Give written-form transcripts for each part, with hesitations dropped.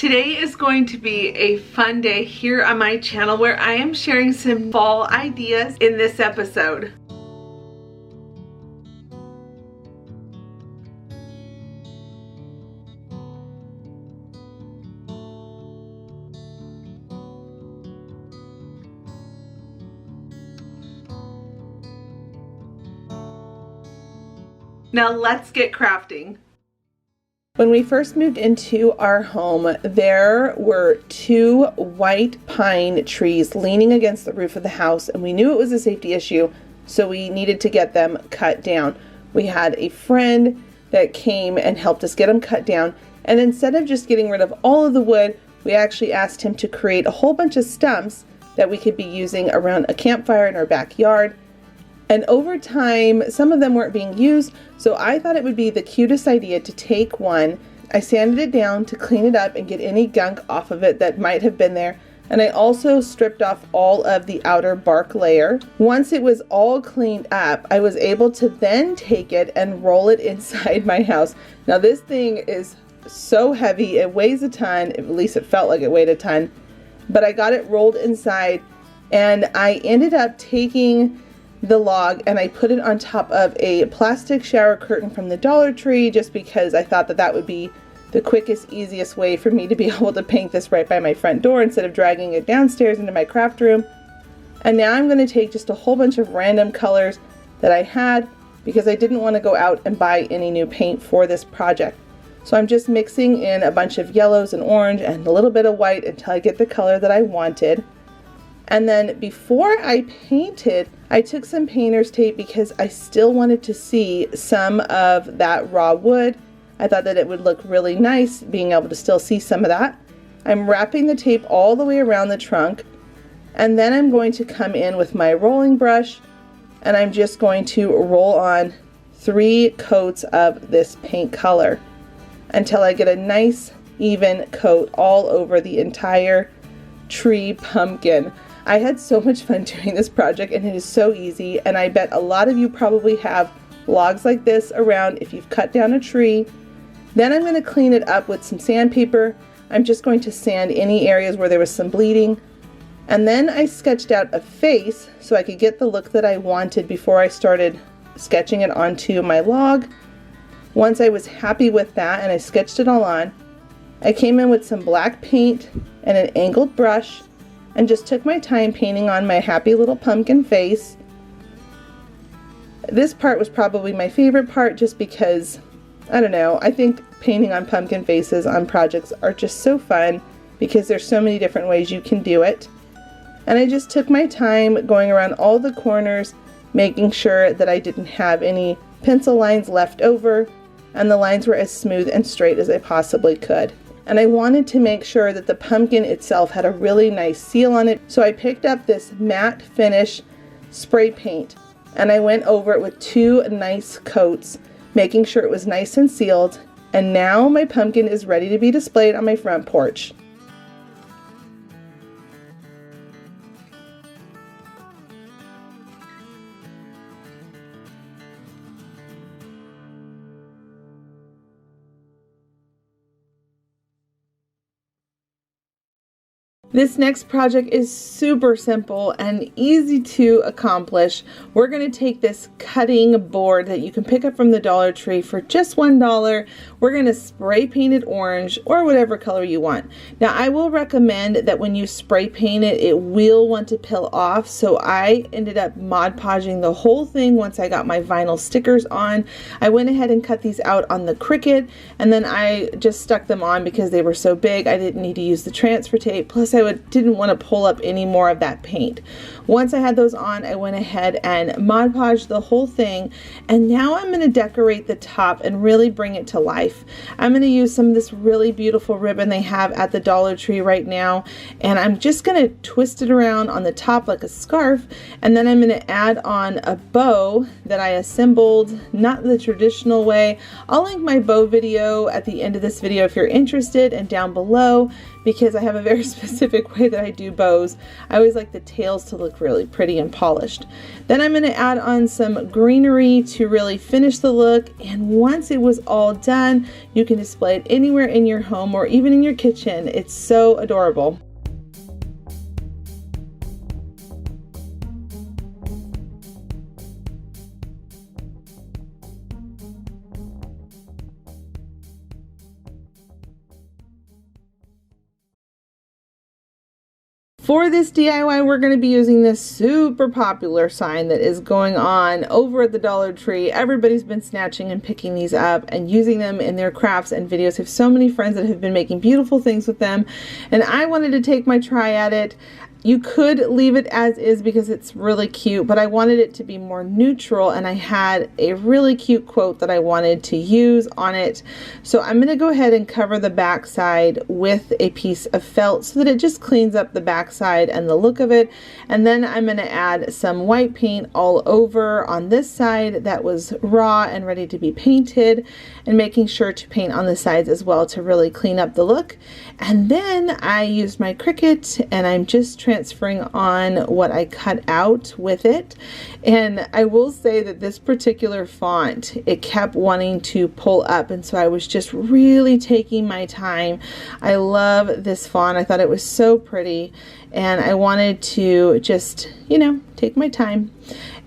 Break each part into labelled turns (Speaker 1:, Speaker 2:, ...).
Speaker 1: Today is going to be a fun day here on my channel where I am sharing some fall ideas in this episode. Now let's get crafting. When we first moved into our home, there were 2 white pine trees leaning against the roof of the house, and we knew it was a safety issue, so we needed to get them cut down. We had a friend that came and helped us get them cut down, and instead of just getting rid of all of the wood, we actually asked him to create a whole bunch of stumps that we could be using around a campfire in our backyard. And over time, some of them weren't being used, so I thought it would be the cutest idea to take one. I sanded it down to clean it up and get any gunk off of it that might have been there. And I also stripped off all of the outer bark layer. Once it was all cleaned up, I was able to then take it and roll it inside my house. Now this thing is so heavy, it weighs a ton, at least it felt like it weighed a ton. But I got it rolled inside, and I ended up taking the log and I put it on top of a plastic shower curtain from the Dollar Tree, just because I thought that that would be the quickest, easiest way for me to be able to paint this right by my front door instead of dragging it downstairs into my craft room. And now I'm going to take just a whole bunch of random colors that I had, because I didn't want to go out and buy any new paint for this project. So I'm just mixing in a bunch of yellows and orange and a little bit of white until I get the color that I wanted. And then before I painted, I took some painter's tape because I still wanted to see some of that raw wood. I thought that it would look really nice being able to still see some of that. I'm wrapping the tape all the way around the trunk, and then I'm going to come in with my rolling brush and I'm just going to roll on 3 coats of this paint color until I get a nice even coat all over the entire tree pumpkin. I had so much fun doing this project, and it is so easy, and I bet a lot of you probably have logs like this around if you've cut down a tree. Then I'm going to clean it up with some sandpaper. I'm just going to sand any areas where there was some bleeding, and then I sketched out a face so I could get the look that I wanted before I started sketching it onto my log. Once I was happy with that and I sketched it all on, I came in with some black paint and an angled brush and just took my time painting on my happy little pumpkin face. This part was probably my favorite part, just because, I don't know, I think painting on pumpkin faces on projects are just so fun because there's so many different ways you can do it. And I just took my time going around all the corners, making sure that I didn't have any pencil lines left over and the lines were as smooth and straight as I possibly could. And I wanted to make sure that the pumpkin itself had a really nice seal on it. So I picked up this matte finish spray paint and I went over it with 2 nice coats, making sure it was nice and sealed. And now my pumpkin is ready to be displayed on my front porch. This next project is super simple and easy to accomplish. We're going to take this cutting board that you can pick up from the Dollar Tree for just $1. We're going to spray paint it orange or whatever color you want. Now I will recommend that when you spray paint it, it will want to peel off. So I ended up Mod Podging the whole thing once I got my vinyl stickers on. I went ahead and cut these out on the Cricut, and then I just stuck them on because they were so big I didn't need to use the transfer tape. Plus I didn't want to pull up any more of that paint. Once I had those on, I went ahead and Mod Podged the whole thing, and now I'm going to decorate the top and really bring it to life. I'm going to use some of this really beautiful ribbon they have at the Dollar Tree right now, and I'm just going to twist it around on the top like a scarf, and then I'm going to add on a bow that I assembled, not the traditional way. I'll link my bow video at the end of this video if you're interested, and down below, because I have a very specific specific way that I do bows. I always like the tails to look really pretty and polished. Then I'm going to add on some greenery to really finish the look, and once it was all done, you can display it anywhere in your home or even in your kitchen. It's so adorable. For this DIY, we're going to be using this super popular sign that is going on over at the Dollar Tree. Everybody's been snatching and picking these up and using them in their crafts and videos. I have so many friends that have been making beautiful things with them, and I wanted to take my try at it. You could leave it as is because it's really cute, but I wanted it to be more neutral, and I had a really cute quote that I wanted to use on it. So I'm going to go ahead and cover the back side with a piece of felt so that it just cleans up the back side and the look of it. And then I'm going to add some white paint all over on this side that was raw and ready to be painted, and making sure to paint on the sides as well to really clean up the look. And then I used my Cricut, and I'm just transferring on what I cut out with it. And I will say that this particular font, it kept wanting to pull up, and so I was just really taking my time. I love this font. I thought it was so pretty, and I wanted to just, you know, take my time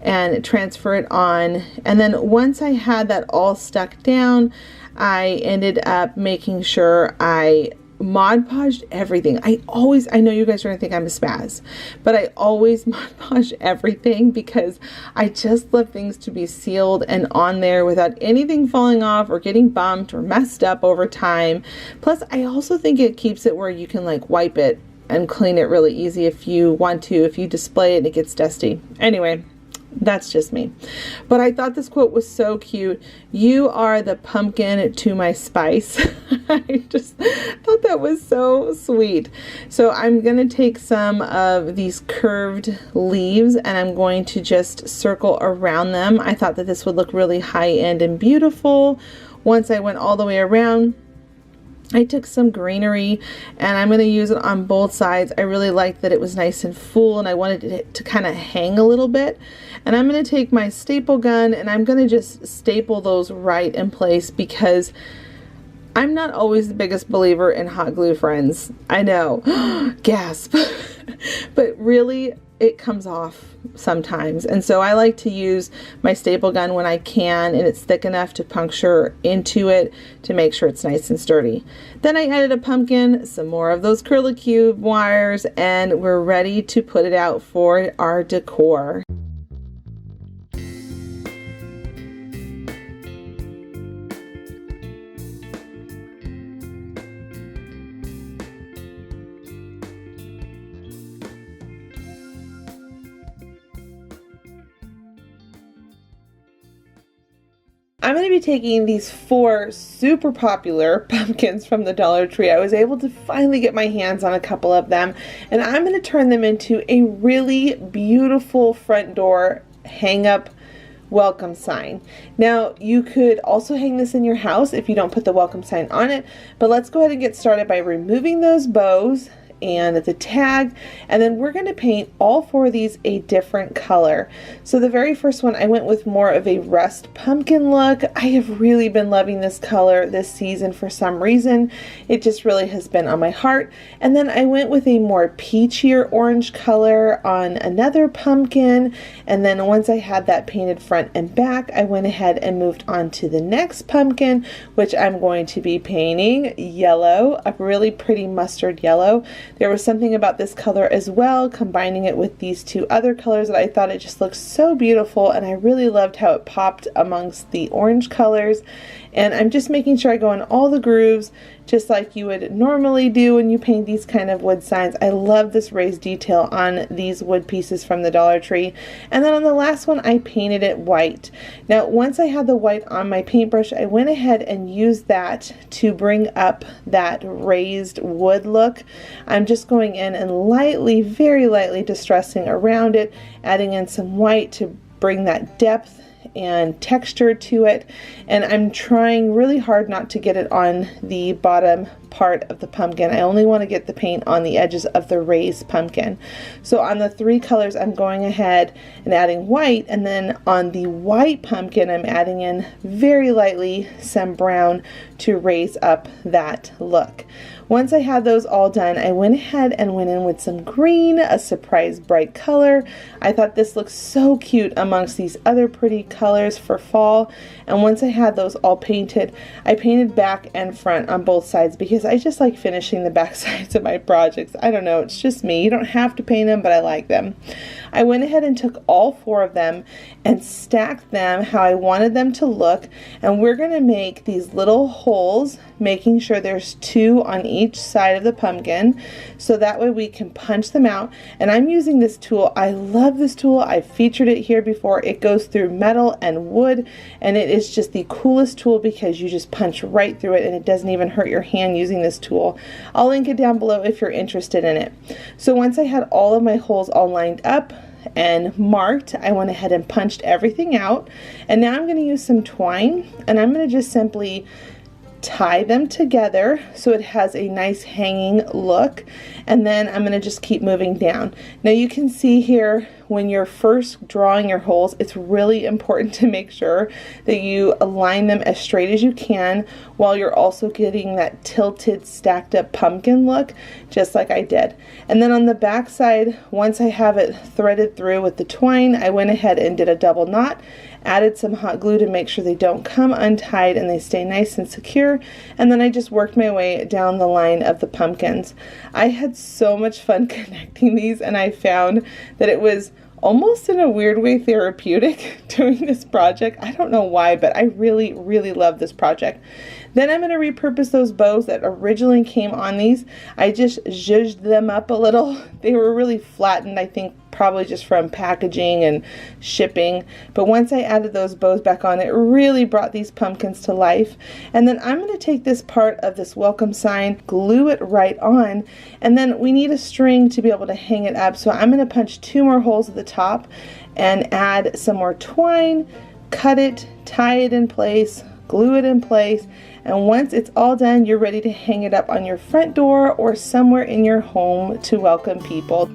Speaker 1: and transfer it on. And then once I had that all stuck down, I ended up making sure I Mod Podged everything. I know you guys are gonna think I'm a spaz, but I always Mod Podge everything because I just love things to be sealed and on there without anything falling off or getting bumped or messed up over time. Plus, I also think it keeps it where you can like wipe it and clean it really easy if you want to, if you display it and it gets dusty. Anyway, that's just me. But I thought this quote was so cute. You are the pumpkin to my spice. I just thought that was so sweet. So I'm going to take some of these curved leaves and I'm going to just circle around them. I thought that this would look really high-end and beautiful. Once I went all the way around, I took some greenery and I'm going to use it on both sides. I really liked that it was nice and full, and I wanted it to kind of hang a little bit. And I'm going to take my staple gun and I'm going to just staple those right in place because I'm not always the biggest believer in hot glue, friends. I know. Gasp. But really, it comes off sometimes, and so I like to use my staple gun when I can, and it's thick enough to puncture into it to make sure it's nice and sturdy. Then I added a pumpkin, some more of those curlicue wires, and we're ready to put it out for our decor. I'm going to be taking these 4 super popular pumpkins from the Dollar Tree. I was able to finally get my hands on a couple of them, and I'm going to turn them into a really beautiful front door hang-up welcome sign. Now, you could also hang this in your house if you don't put the welcome sign on it, but let's go ahead and get started by removing those bows and the tag, and then we're going to paint all 4 of these a different color. So the very first one, I went with more of a rust pumpkin look. I have really been loving this color this season for some reason. It just really has been on my heart. And then I went with a more peachier orange color on another pumpkin, and then once I had that painted front and back, I went ahead and moved on to the next pumpkin, which I'm going to be painting yellow, a really pretty mustard yellow. There was something about this color as well, combining it with these 2 other colors, that I thought it just looked so beautiful, and I really loved how it popped amongst the orange colors. And I'm just making sure I go in all the grooves just like you would normally do when you paint these kind of wood signs. I love this raised detail on these wood pieces from the Dollar Tree. And then on the last one, I painted it white. Now, once I had the white on my paintbrush, I went ahead and used that to bring up that raised wood look. I'm just going in and lightly, very lightly distressing around it, adding in some white to bring that depth and texture to it, and I'm trying really hard not to get it on the bottom part of the pumpkin. I only want to get the paint on the edges of the raised pumpkin. So on the 3 colors, I'm going ahead and adding white, and then on the white pumpkin, I'm adding in very lightly some brown to raise up that look. Once I had those all done, I went ahead and went in with some green, a surprise bright color. I thought this looked so cute amongst these other pretty colors for fall. And once I had those all painted, I painted back and front on both sides because I just like finishing the back sides of my projects. I don't know, it's just me. You don't have to paint them, but I like them. I went ahead and took all 4 of them and stacked them how I wanted them to look. And we're going to make these little holes, making sure there's 2 on each side of the pumpkin, so that way we can punch them out. And I'm using this tool. I love this tool. I've featured it here before. It goes through metal and wood, and it is just the coolest tool because you just punch right through it and it doesn't even hurt your hand using this tool. I'll link it down below if you're interested in it. So once I had all of my holes all lined up and marked, I went ahead and punched everything out, and now I'm going to use some twine, and I'm going to just simply tie them together so it has a nice hanging look, and then I'm going to just keep moving down. Now you can see here when you're first drawing your holes, it's really important to make sure that you align them as straight as you can while you're also getting that tilted stacked up pumpkin look, just like I did. And then on the back side, once I have it threaded through with the twine, I went ahead and did a double knot, added some hot glue to make sure they don't come untied and they stay nice and secure, and then I just worked my way down the line of the pumpkins. I had so much fun connecting these, and I found that it was almost in a weird way therapeutic doing this project. I don't know why, but I really, really love this project. Then I'm going to repurpose those bows that originally came on these. I just zhuzhed them up a little. They were really flattened, I think probably just from packaging and shipping. But once I added those bows back on, it really brought these pumpkins to life. And then I'm going to take this part of this welcome sign, glue it right on, and then we need a string to be able to hang it up. So I'm going to punch 2 more holes at the top and add some more twine, cut it, tie it in place, glue it in place, and once it's all done, you're ready to hang it up on your front door or somewhere in your home to welcome people.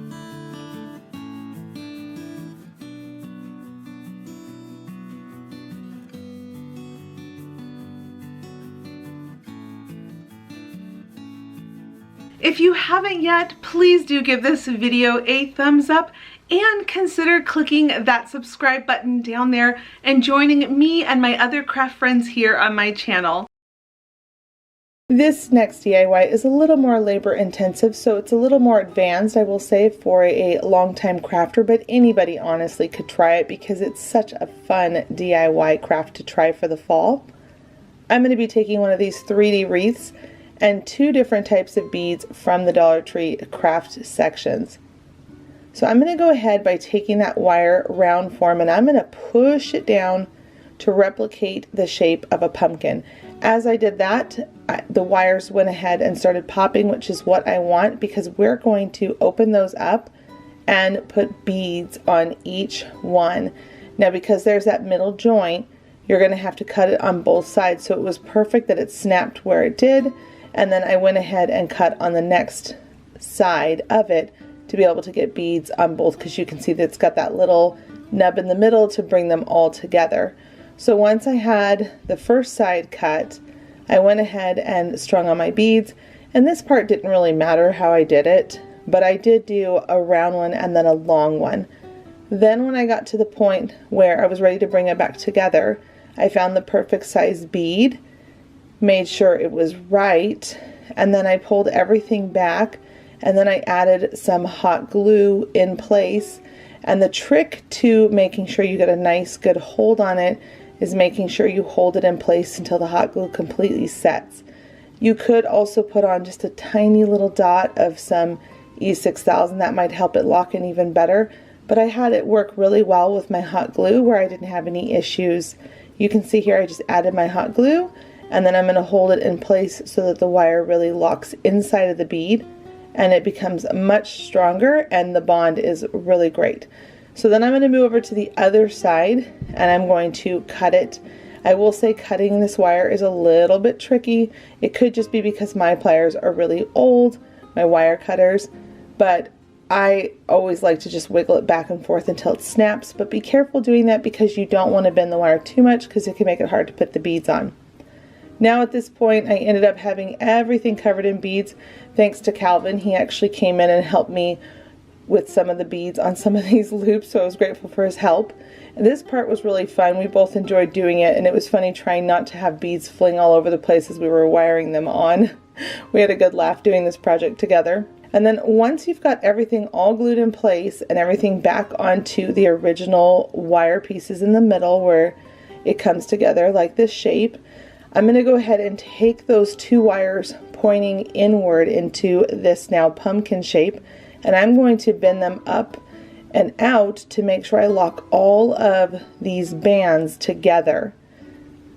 Speaker 1: If you haven't yet, please do give this video a thumbs up and consider clicking that subscribe button down there and joining me and my other craft friends here on my channel. This next DIY is a little more labor intensive, so it's a little more advanced, I will say, for a longtime crafter, but anybody honestly could try it because it's such a fun DIY craft to try for the fall. I'm going to be taking one of these 3D wreaths and 2 different types of beads from the Dollar Tree craft sections. So I'm going to go ahead by taking that wire round form and I'm going to push it down to replicate the shape of a pumpkin. As I did that, the wires went ahead and started popping, which is what I want because we're going to open those up and put beads on each one. Now because there's that middle joint, you're going to have to cut it on both sides, so it was perfect that it snapped where it did. And then I went ahead and cut on the next side of it to be able to get beads on both, because you can see that it's got that little nub in the middle to bring them all together. So once I had the first side cut, I went ahead and strung on my beads, and this part didn't really matter how I did it, but I did do a round one and then a long one. Then when I got to the point where I was ready to bring it back together, I found the perfect size bead, made sure it was right, and then I pulled everything back, and then I added some hot glue in place. And the trick to making sure you get a nice good hold on it is making sure you hold it in place until the hot glue completely sets. You could also put on just a tiny little dot of some E6000, that might help it lock in even better, but I had it work really well with my hot glue where I didn't have any issues. You can see here I just added my hot glue, and then I'm going to hold it in place so that the wire really locks inside of the bead and it becomes much stronger and the bond is really great. So then I'm going to move over to the other side and I'm going to cut it I will say cutting this wire is a little bit tricky. It could just be because my pliers are really old, my wire cutters, but I always like to just wiggle it back and forth until it snaps, but be careful doing that because you don't want to bend the wire too much because it can make it hard to put the beads on. Now at this point, I ended up having everything covered in beads thanks to Calvin. He actually came in and helped me with some of the beads on some of these loops, so I was grateful for his help. And this part was really fun. We both enjoyed doing it, and it was funny trying not to have beads fling all over the place as we were wiring them on. We had a good laugh doing this project together. And then once you've got everything all glued in place and everything back onto the original wire pieces in the middle where it comes together like this shape, I'm going to go ahead and take those two wires pointing inward into this now pumpkin shape, and I'm going to bend them up and out to make sure I lock all of these bands together.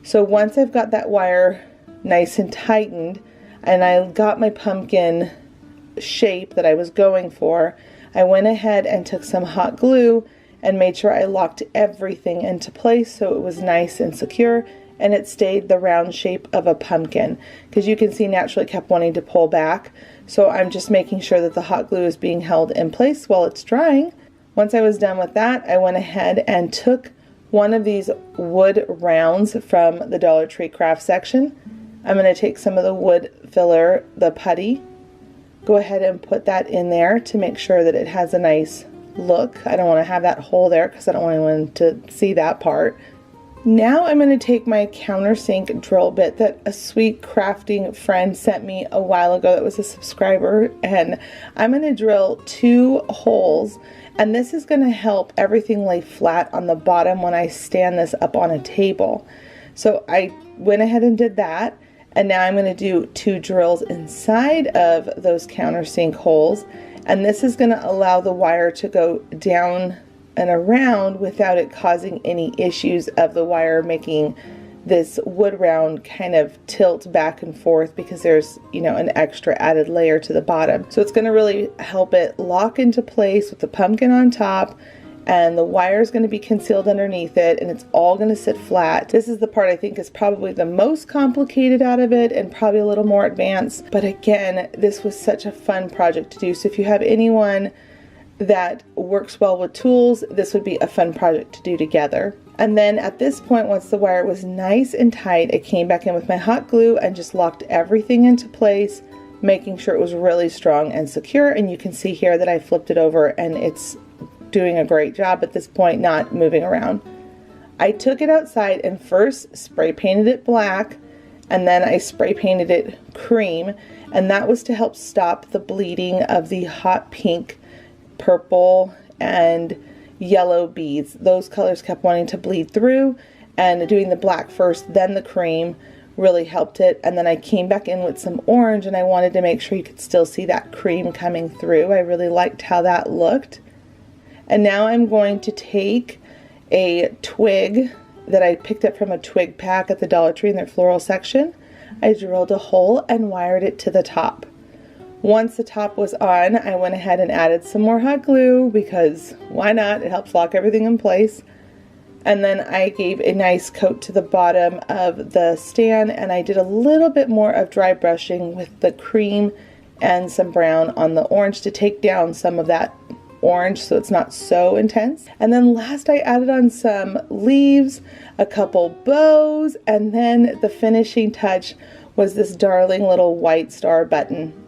Speaker 1: So once I've got that wire nice and tightened and I got my pumpkin shape that I was going for, I went ahead and took some hot glue and made sure I locked everything into place so it was nice and secure and it stayed the round shape of a pumpkin, because you can see naturally it kept wanting to pull back. So I'm just making sure that the hot glue is being held in place while it's drying. Once I was done with that, I went ahead and took one of these wood rounds from the Dollar Tree craft section. I'm going to take some of the wood filler, the putty, go ahead and put that in there to make sure that it has a nice look. I don't want to have that hole there because I don't want anyone to see that part. Now I'm going to take my countersink drill bit that a sweet crafting friend sent me a while ago that was a subscriber, and I'm going to drill 2 holes, and this is going to help everything lay flat on the bottom when I stand this up on a table. So I went ahead and did that, and now I'm going to do 2 drills inside of those countersink holes, and this is going to allow the wire to go down and around without it causing any issues of the wire making this wood round kind of tilt back and forth because there's, you know, an extra added layer to the bottom. So it's going to really help it lock into place with the pumpkin on top, and the wire is going to be concealed underneath it, and it's all going to sit flat. This is the part I think is probably the most complicated out of it and probably a little more advanced, but again, this was such a fun project to do. So if you have anyone that works well with tools, this would be a fun project to do together. And then at this point, once the wire was nice and tight, I came back in with my hot glue and just locked everything into place, making sure it was really strong and secure. And you can see here that I flipped it over and it's doing a great job at this point, not moving around. I took it outside and first spray painted it black, and then I spray painted it cream, and that was to help stop the bleeding of the hot pink, purple, and yellow beads. Those colors kept wanting to bleed through, and doing the black first, then the cream really helped it. And then I came back in with some orange, and I wanted to make sure you could still see that cream coming through. I really liked how that looked. And now I'm going to take a twig that I picked up from a twig pack at the Dollar Tree in their floral section. I drilled a hole and wired it to the top. Once the top was on, I went ahead and added some more hot glue because why not? It helps lock everything in place. And then I gave a nice coat to the bottom of the stand, and I did a little bit more of dry brushing with the cream and some brown on the orange to take down some of that orange so it's not so intense. And then last I added on some leaves, a couple bows, and then the finishing touch was this darling little white star button.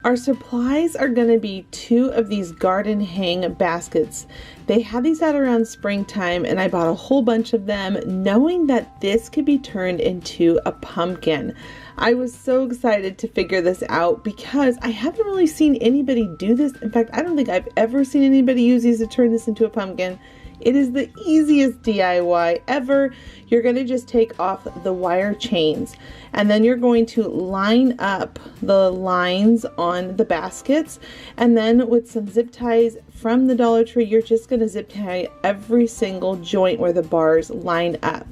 Speaker 1: Our supplies are going to be 2 of these garden hang baskets. They had these out around springtime, and I bought a whole bunch of them knowing that this could be turned into a pumpkin. I was so excited to figure this out because I haven't really seen anybody do this. In fact, I don't think I've ever seen anybody use these to turn this into a pumpkin. It is the easiest DIY ever. You're going to just take off the wire chains, and then you're going to line up the lines on the baskets, and then with some zip ties from the Dollar Tree, you're just going to zip tie every single joint where the bars line up.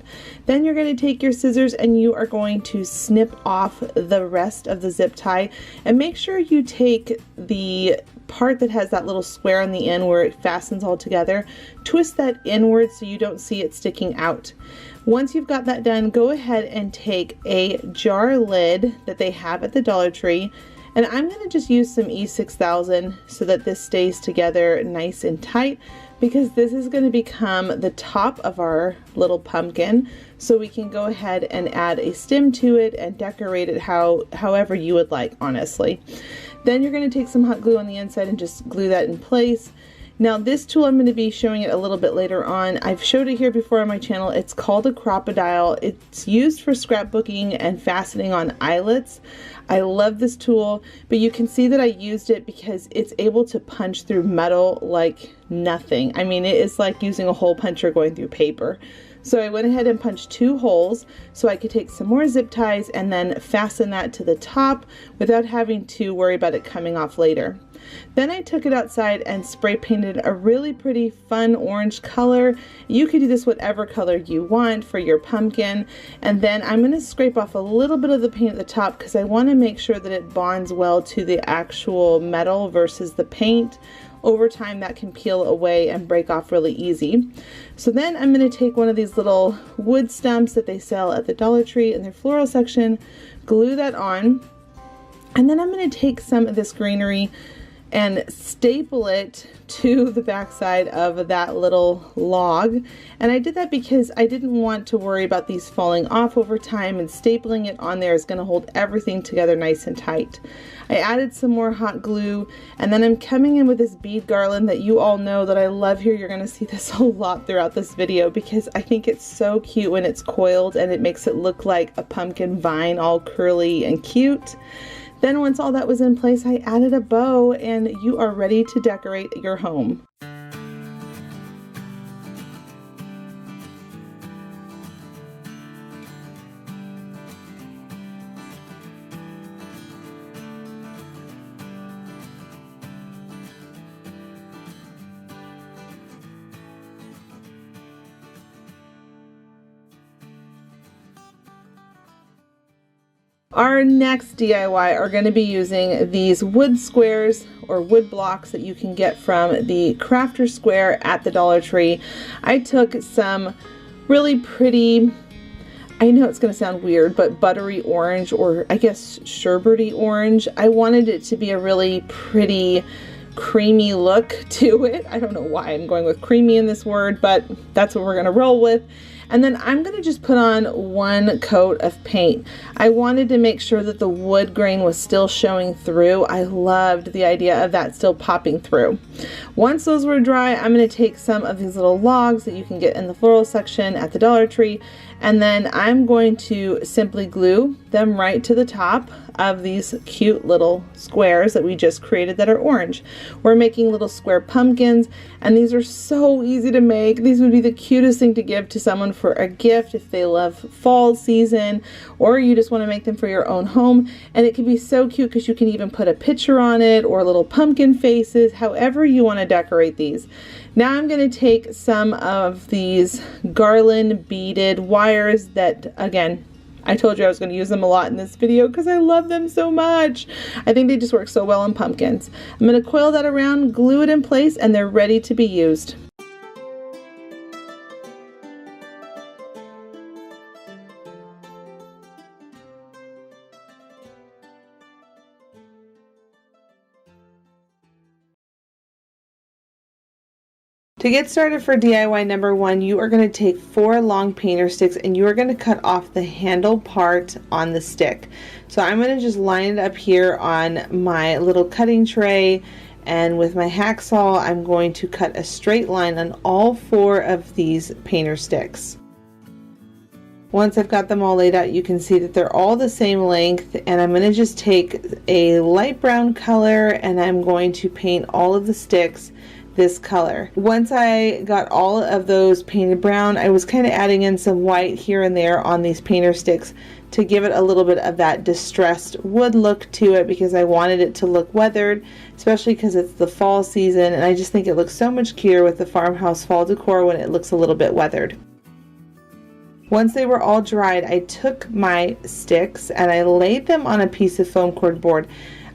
Speaker 1: Then you're going to take your scissors and you are going to snip off the rest of the zip tie, and make sure you take the part that has that little square on the end where it fastens all together, twist that inward so you don't see it sticking out. Once you've got that done, go ahead and take a jar lid that they have at the Dollar Tree, and I'm going to just use some E6000 so that this stays together nice and tight, because this is going to become the top of our little pumpkin, so we can go ahead and add a stem to it and decorate it however you would like, honestly. Then you're going to take some hot glue on the inside and just glue that in place. Now this tool, I'm going to be showing it a little bit later on. I've showed it here before on my channel. It's called a Crop-A-Dile. It's used for scrapbooking and fastening on eyelets. I love this tool, but you can see that I used it because it's able to punch through metal like nothing. I mean, it is like using a hole puncher going through paper. So I went ahead and punched 2 holes so I could take some more zip ties and then fasten that to the top without having to worry about it coming off later. Then I took it outside and spray painted a really pretty fun orange color. You could do this whatever color you want for your pumpkin. And then I'm going to scrape off a little bit of the paint at the top because I want to make sure that it bonds well to the actual metal versus the paint. Over time that can peel away and break off really easy. So then I'm going to take one of these little wood stumps that they sell at the Dollar Tree in their floral section, glue that on, and then I'm going to take some of this greenery and staple it to the backside of that little log. And I did that because I didn't want to worry about these falling off over time, and stapling it on there is going to hold everything together nice and tight. I added some more hot glue, and then I'm coming in with this bead garland that you all know that I love here. You're going to see this a lot throughout this video because I think it's so cute when it's coiled and it makes it look like a pumpkin vine, all curly and cute. Then once all that was in place, I added a bow, and you are ready to decorate your home. Our next DIY are going to be using these wood squares or wood blocks that you can get from the Crafter Square at the Dollar Tree. I took some really pretty, I know it's going to sound weird, but buttery orange, or I guess sherbety orange. I wanted it to be a really pretty creamy look to it. I don't know why I'm going with creamy in this word, but that's what we're going to roll with. And then I'm going to just put on 1 coat of paint. I wanted to make sure that the wood grain was still showing through. I loved the idea of that still popping through. Once those were dry, I'm going to take some of these little logs that you can get in the floral section at the Dollar Tree, and then I'm going to simply glue them right to the top of these cute little squares that we just created that are orange. We're making little square pumpkins, and these are so easy to make. These would be the cutest thing to give to someone for a gift if they love fall season, or you just want to make them for your own home. And it can be so cute because you can even put a picture on it or little pumpkin faces, however you want to decorate these. Now I'm going to take some of these garland beaded wires that, again, I told you I was going to use them a lot in this video because I love them so much. I think they just work so well on pumpkins. I'm going to coil that around, glue it in place, and they're ready to be used. To get started for DIY number 1, you are going to take 4 long painter sticks and you are going to cut off the handle part on the stick. So I'm going to just line it up here on my little cutting tray, and with my hacksaw I'm going to cut a straight line on all 4 of these painter sticks. Once I've got them all laid out, you can see that they're all the same length, and I'm going to just take a light brown color and I'm going to paint all of the sticks this color. Once I got all of those painted brown, I was kind of adding in some white here and there on these painter sticks to give it a little bit of that distressed wood look to it, because I wanted it to look weathered, especially because it's the fall season, and I just think it looks so much cuter with the farmhouse fall decor when it looks a little bit weathered. Once they were all dried, I took my sticks and I laid them on a piece of foam cord board.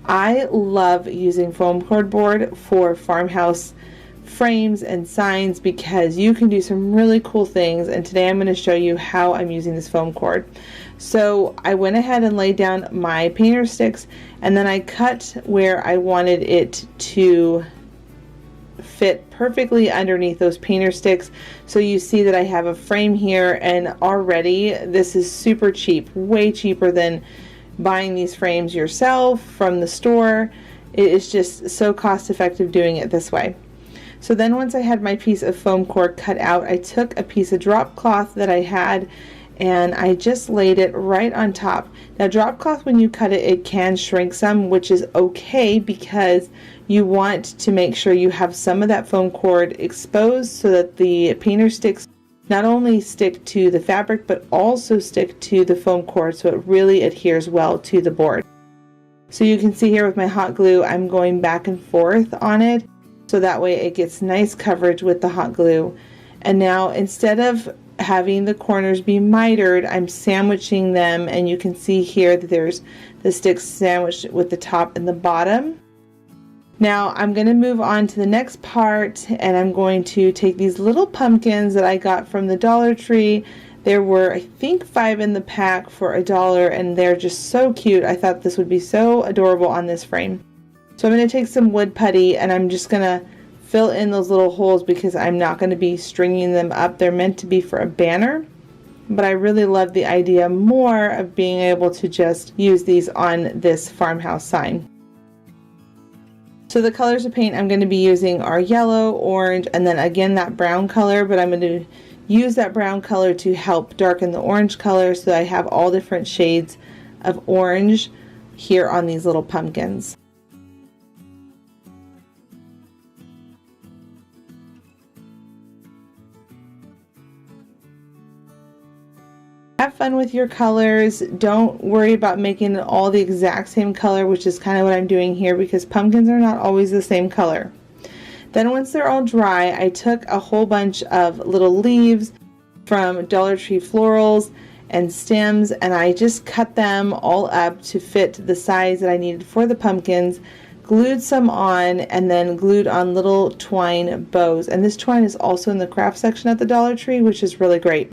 Speaker 1: I love using foam cord board for farmhouse frames and signs because you can do some really cool things, and today I'm going to show you how I'm using this foam cord. So I went ahead and laid down my painter sticks, and then I cut where I wanted it to fit perfectly underneath those painter sticks. So you see that I have a frame here, and already this is super cheap, way cheaper than buying these frames yourself from the store. It is just so cost effective doing it this way. So then once I had my piece of foam cord cut out, I took a piece of drop cloth that I had and I just laid it right on top. Now drop cloth, when you cut it, it can shrink some, which is okay because you want to make sure you have some of that foam cord exposed so that the painter sticks not only stick to the fabric but also stick to the foam cord, so it really adheres well to the board. So you can see here with my hot glue, I'm going back and forth on it so that way it gets nice coverage with the hot glue. And now instead of having the corners be mitered, I'm sandwiching them, and you can see here that there's the sticks sandwiched with the top and the bottom. Now I'm going to move on to the next part, and I'm going to take these little pumpkins that I got from the Dollar Tree. There were, I think, 5 in the pack for $1, and they're just so cute. I thought this would be so adorable on this frame. So I'm going to take some wood putty and I'm just going to fill in those little holes because I'm not going to be stringing them up. They're meant to be for a banner, but I really love the idea more of being able to just use these on this farmhouse sign. So the colors of paint I'm going to be using are yellow, orange, and then again that brown color, but I'm going to use that brown color to help darken the orange color so that I have all different shades of orange here on these little pumpkins. Have fun with your colors. Don't worry about making it all the exact same color, which is kind of what I'm doing here because pumpkins are not always the same color. Then once they're all dry, I took a whole bunch of little leaves from Dollar Tree florals and stems, and I just cut them all up to fit the size that I needed for the pumpkins, glued some on, and then glued on little twine bows. And this twine is also in the craft section at the Dollar Tree, which is really great.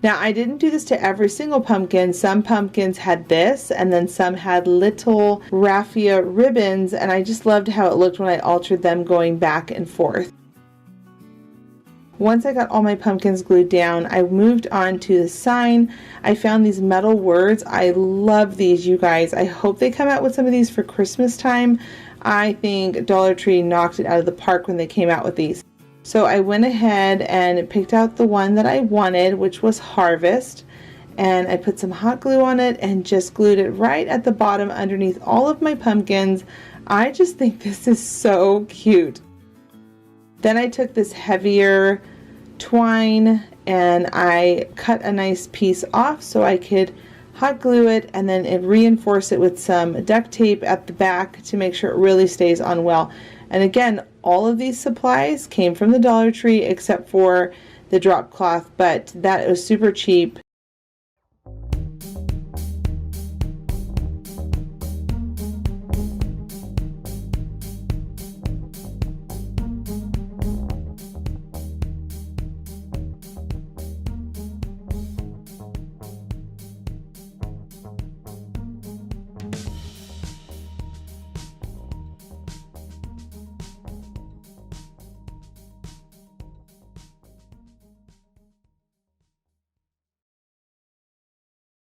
Speaker 1: Now I didn't do this to every single pumpkin. Some pumpkins had this, and then some had little raffia ribbons, and I just loved how it looked when I altered them going back and forth. Once I got all my pumpkins glued down, I moved on to the sign. I found these metal words. I love these, you guys. I hope they come out with some of these for Christmas time. I think Dollar Tree knocked it out of the park when they came out with these. So I went ahead and picked out the one that I wanted, which was Harvest, and I put some hot glue on it and just glued it right at the bottom underneath all of my pumpkins. I just think this is so cute. Then I took this heavier twine and I cut a nice piece off so I could hot glue it and then reinforce it with some duct tape at the back to make sure it really stays on well. And again, all of these supplies came from the Dollar Tree except for the drop cloth, but that was super cheap.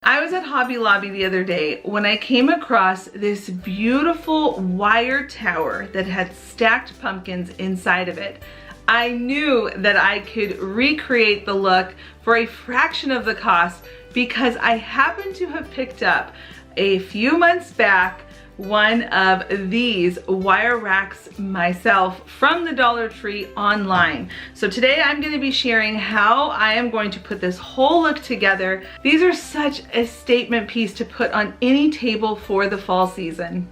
Speaker 1: I was at Hobby Lobby the other day when I came across this beautiful wire tower that had stacked pumpkins inside of it. I knew that I could recreate the look for a fraction of the cost because I happened to have picked up a few months back one of these wire racks myself from the Dollar Tree online. So today I'm going to be sharing how I am going to put this whole look together. These are such a statement piece to put on any table for the fall season.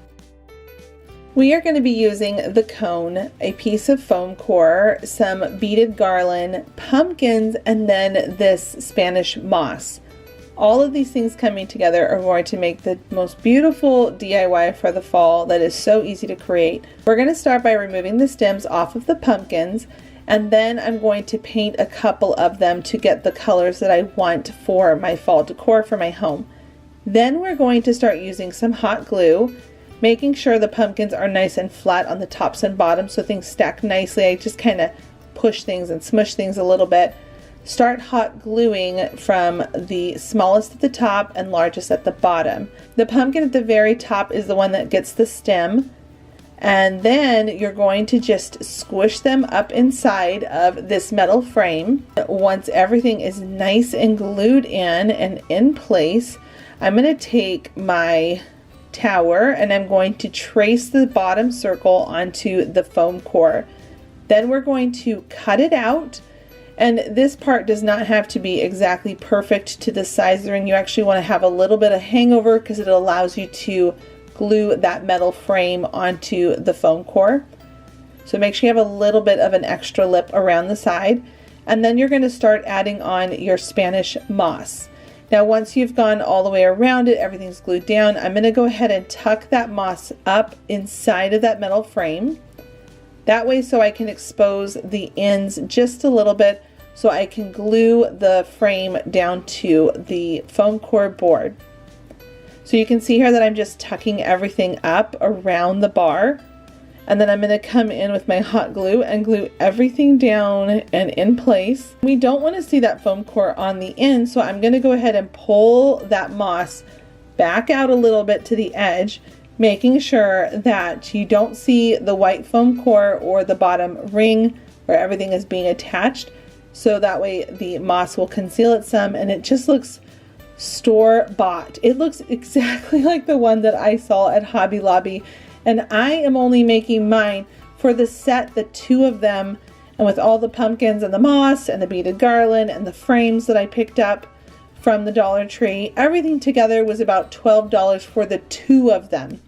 Speaker 1: We are going to be using the cone, a piece of foam core, some beaded garland, pumpkins, and then this Spanish moss. All of these things coming together are going to make the most beautiful DIY for the fall that is so easy to create. We're going to start by removing the stems off of the pumpkins, and then I'm going to paint a couple of them to get the colors that I want for my fall decor for my home. Then we're going to start using some hot glue, making sure the pumpkins are nice and flat on the tops and bottoms so things stack nicely. I just kind of push things and smush things a little bit. Start hot gluing from the smallest at the top and largest at the bottom. The pumpkin at the very top is the one that gets the stem, and then you're going to just squish them up inside of this metal frame. Once everything is nice and glued in and in place, I'm going to take my tower and I'm going to trace the bottom circle onto the foam core. Then we're going to cut it out. And this part does not have to be exactly perfect to the size of the ring. You actually want to have a little bit of hangover because it allows you to glue that metal frame onto the foam core. So make sure you have a little bit of an extra lip around the side. And then you're going to start adding on your Spanish moss. Now once you've gone all the way around it, everything's glued down, I'm going to go ahead and tuck that moss up inside of that metal frame. That way so I can expose the ends just a little bit so I can glue the frame down to the foam core board. So you can see here that I'm just tucking everything up around the bar, and then I'm going to come in with my hot glue and glue everything down and in place. We don't want to see that foam core on the end, so I'm going to go ahead and pull that moss back out a little bit to the edge, making sure that you don't see the white foam core or the bottom ring where everything is being attached, so that way the moss will conceal it some and it just looks store-bought. It looks exactly like the one that I saw at Hobby Lobby, and I am only making mine for the set, the two of them, and with all the pumpkins and the moss and the beaded garland and the frames that I picked up from the Dollar Tree. Everything together was about $12 for the two of them.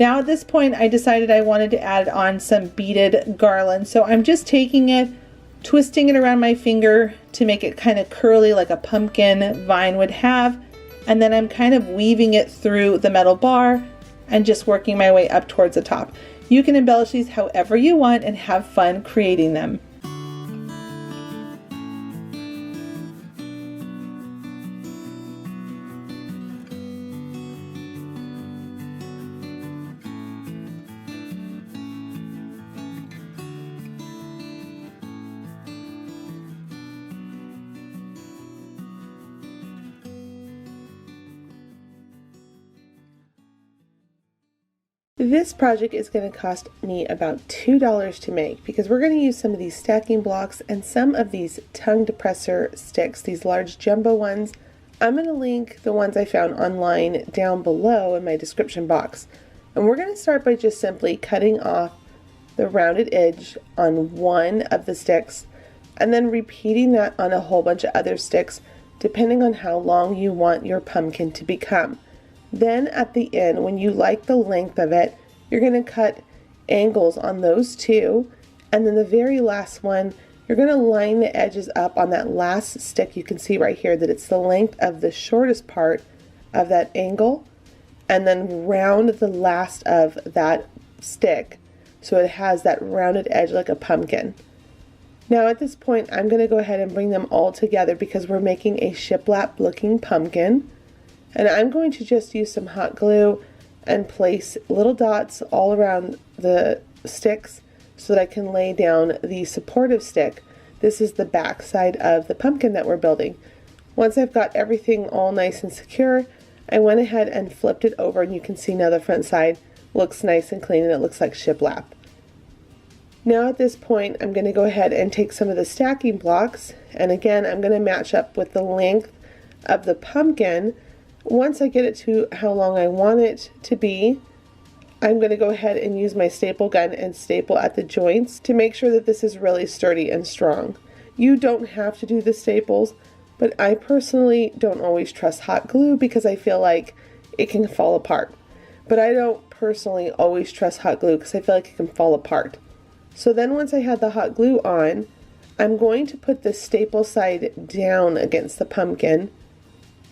Speaker 1: Now at this point I decided I wanted to add on some beaded garland, so I'm just taking it, twisting it around my finger to make it kind of curly like a pumpkin vine would have, and then I'm kind of weaving it through the metal bar and just working my way up towards the top. You can embellish these however you want and have fun creating them. This project is going to cost me about $2 to make because we're going to use some of these stacking blocks and some of these tongue depressor sticks, these large jumbo ones. I'm going to link the ones I found online down below in my description box. And we're going to start by just simply cutting off the rounded edge on one of the sticks and then repeating that on a whole bunch of other sticks depending on how long you want your pumpkin to become. Then at the end, when you like the length of it, you're going to cut angles on those two, and then the very last one, you're going to line the edges up on that last stick. You can see right here that it's the length of the shortest part of that angle, and then round the last of that stick so it has that rounded edge like a pumpkin. Now at this point, I'm going to go ahead and bring them all together because we're making a shiplap looking pumpkin. And I'm going to just use some hot glue and place little dots all around the sticks so that I can lay down the supportive stick. This is the back side of the pumpkin that we're building. Once I've got everything all nice and secure, I went ahead and flipped it over, and you can see now the front side looks nice and clean and it looks like shiplap. Now at this point, I'm going to go ahead and take some of the stacking blocks, and again, I'm going to match up with the length of the pumpkin. Once I get it to how long I want it to be, I'm going to go ahead and use my staple gun and staple at the joints to make sure that this is really sturdy and strong. You don't have to do the staples, but I personally don't always trust hot glue because I feel like it can fall apart. But I don't personally always trust hot glue because I feel like it can fall apart. So then once I had the hot glue on, I'm going to put the staple side down against the pumpkin,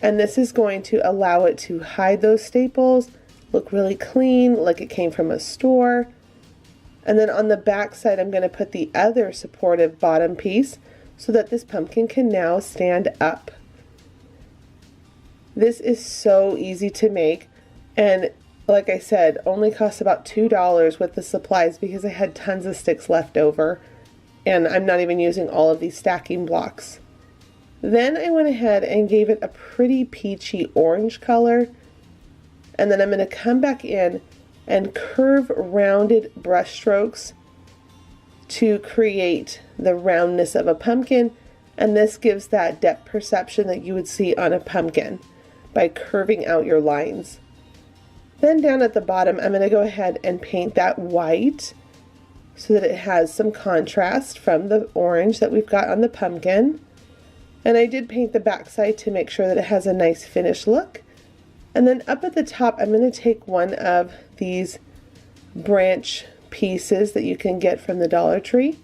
Speaker 1: and this is going to allow it to hide those staples, look really clean, like it came from a store. And then on the back side, I'm going to put the other supportive bottom piece so that this pumpkin can now stand up. This is so easy to make, and like I said, only costs about $2 with the supplies because I had tons of sticks left over, and I'm not even using all of these stacking blocks. Then I went ahead and gave it a pretty peachy orange color, and then I'm going to come back in and curve rounded brush strokes to create the roundness of a pumpkin, and this gives that depth perception that you would see on a pumpkin by curving out your lines. Then down at the bottom, I'm going to go ahead and paint that white so that it has some contrast from the orange that we've got on the pumpkin. And I did paint the back side to make sure that it has a nice finished look. And then up at the top, I'm going to take one of these branch pieces that you can get from the Dollar Tree,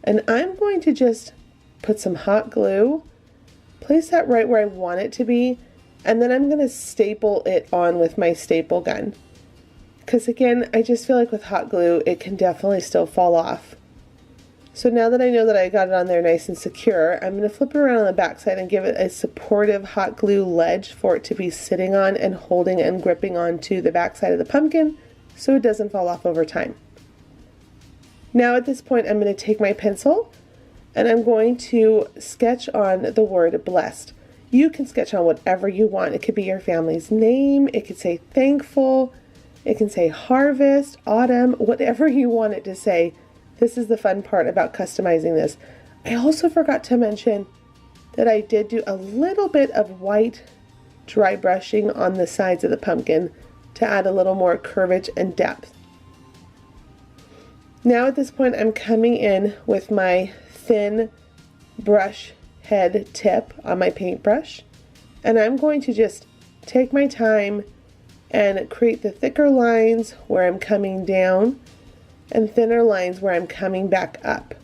Speaker 1: and I'm going to just put some hot glue, place that right where I want it to be, and then I'm going to staple it on with my staple gun. Because again, I just feel like with hot glue, it can definitely still fall off. So now that I know that I got it on there nice and secure, I'm going to flip it around on the back side and give it a supportive hot glue ledge for it to be sitting on and holding and gripping onto the back side of the pumpkin so it doesn't fall off over time. Now at this point, I'm going to take my pencil and I'm going to sketch on the word blessed. You can sketch on whatever you want. It could be your family's name, it could say thankful, it can say harvest, autumn, whatever you want it to say. This is the fun part about customizing this. I also forgot to mention that I did do a little bit of white dry brushing on the sides of the pumpkin to add a little more curvage and depth. Now at this point, I'm coming in with my thin brush head tip on my paintbrush, and I'm going to just take my time and create the thicker lines where I'm coming down and thinner lines where I'm coming back up.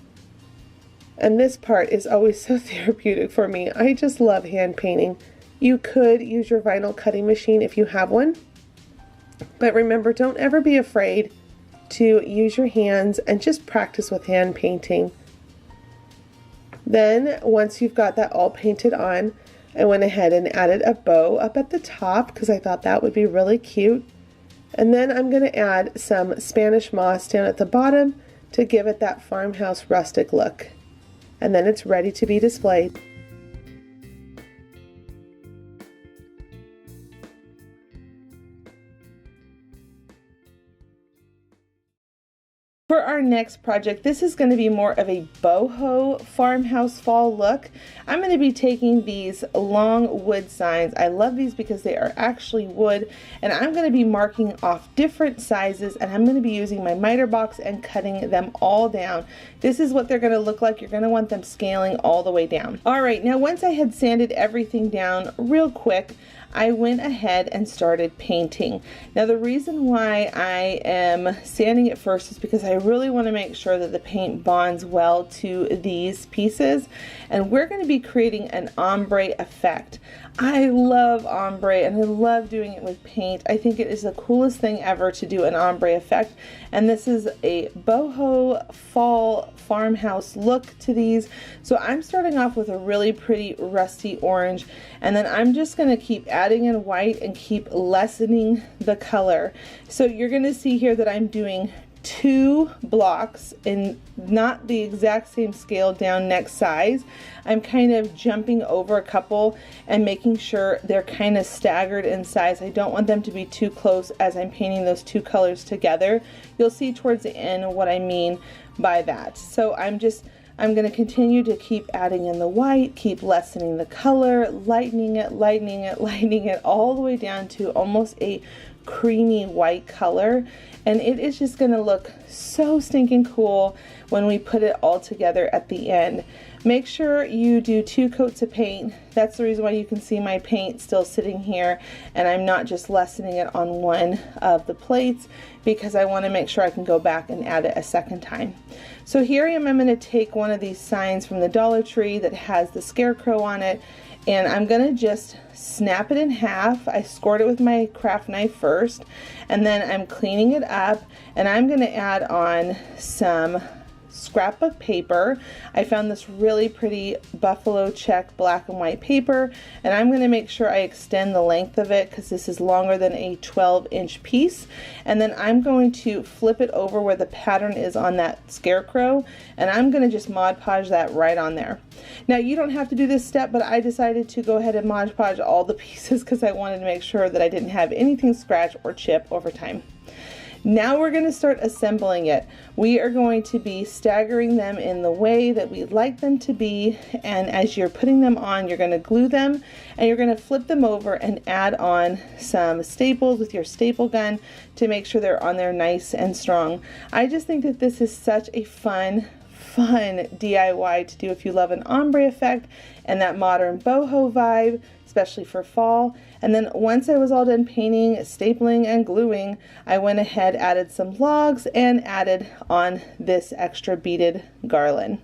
Speaker 1: And this part is always so therapeutic for me. I just love hand painting. You could use your vinyl cutting machine if you have one, but remember, don't ever be afraid to use your hands and just practice with hand painting. Then once you've got that all painted on, I went ahead and added a bow up at the top because I thought that would be really cute. And then I'm going to add some Spanish moss down at the bottom to give it that farmhouse rustic look. And then it's ready to be displayed. For our next project, this is going to be more of a boho farmhouse fall look. I'm going to be taking these long wood signs. I love these because they are actually wood, and I'm going to be marking off different sizes, and I'm going to be using my miter box and cutting them all down. This is what they're going to look like. You're going to want them scaling all the way down. All right, now once I had sanded everything down real quick, I went ahead and started painting. Now the reason why I am sanding it first is because I really want to make sure that the paint bonds well to these pieces, and we're going to be creating an ombre effect. I love ombre and I love doing it with paint. I think it is the coolest thing ever to do an ombre effect, and this is a boho fall farmhouse look to these. So I'm starting off with a really pretty rusty orange, and then I'm just going to keep adding in white and keep lessening the color. So you're going to see here that I'm doing 2 blocks in not the exact same scale down next size. I'm kind of jumping over a couple and making sure they're kind of staggered in size. I don't want them to be too close as I'm painting those 2 colors together. You'll see towards the end what I mean by that. So I'm going to continue to keep adding in the white, keep lessening the color, lightening it, lightening it, lightening it, all the way down to almost a creamy white color. And it is just going to look so stinking cool when we put it all together at the end. Make sure you do 2 coats of paint. That's the reason why you can see my paint still sitting here, and I'm not just lessening it on one of the plates, because I want to make sure I can go back and add it a second time. So here I am. I'm going to take one of these signs from the Dollar Tree that has the scarecrow on it, and I'm going to just snap it in half. I scored it with my craft knife first, and then I'm cleaning it up, and I'm going to add on some scrapbook paper. I found this really pretty buffalo check black and white paper, and I'm going to make sure I extend the length of it because this is longer than a 12-inch piece. And then I'm going to flip it over where the pattern is on that scarecrow, and I'm going to just Mod Podge that right on there. Now you don't have to do this step, but I decided to go ahead and Mod Podge all the pieces because I wanted to make sure that I didn't have anything scratch or chip over time. Now we're going to start assembling it. We are going to be staggering them in the way that we like them to be, and as you're putting them on, you're going to glue them, and you're going to flip them over and add on some staples with your staple gun to make sure they're on there nice and strong. I just think that this is such a fun DIY to do if you love an ombre effect and that modern boho vibe, especially for fall. And then once I was all done painting, stapling, and gluing, I went ahead, added some logs, and added on this extra beaded garland.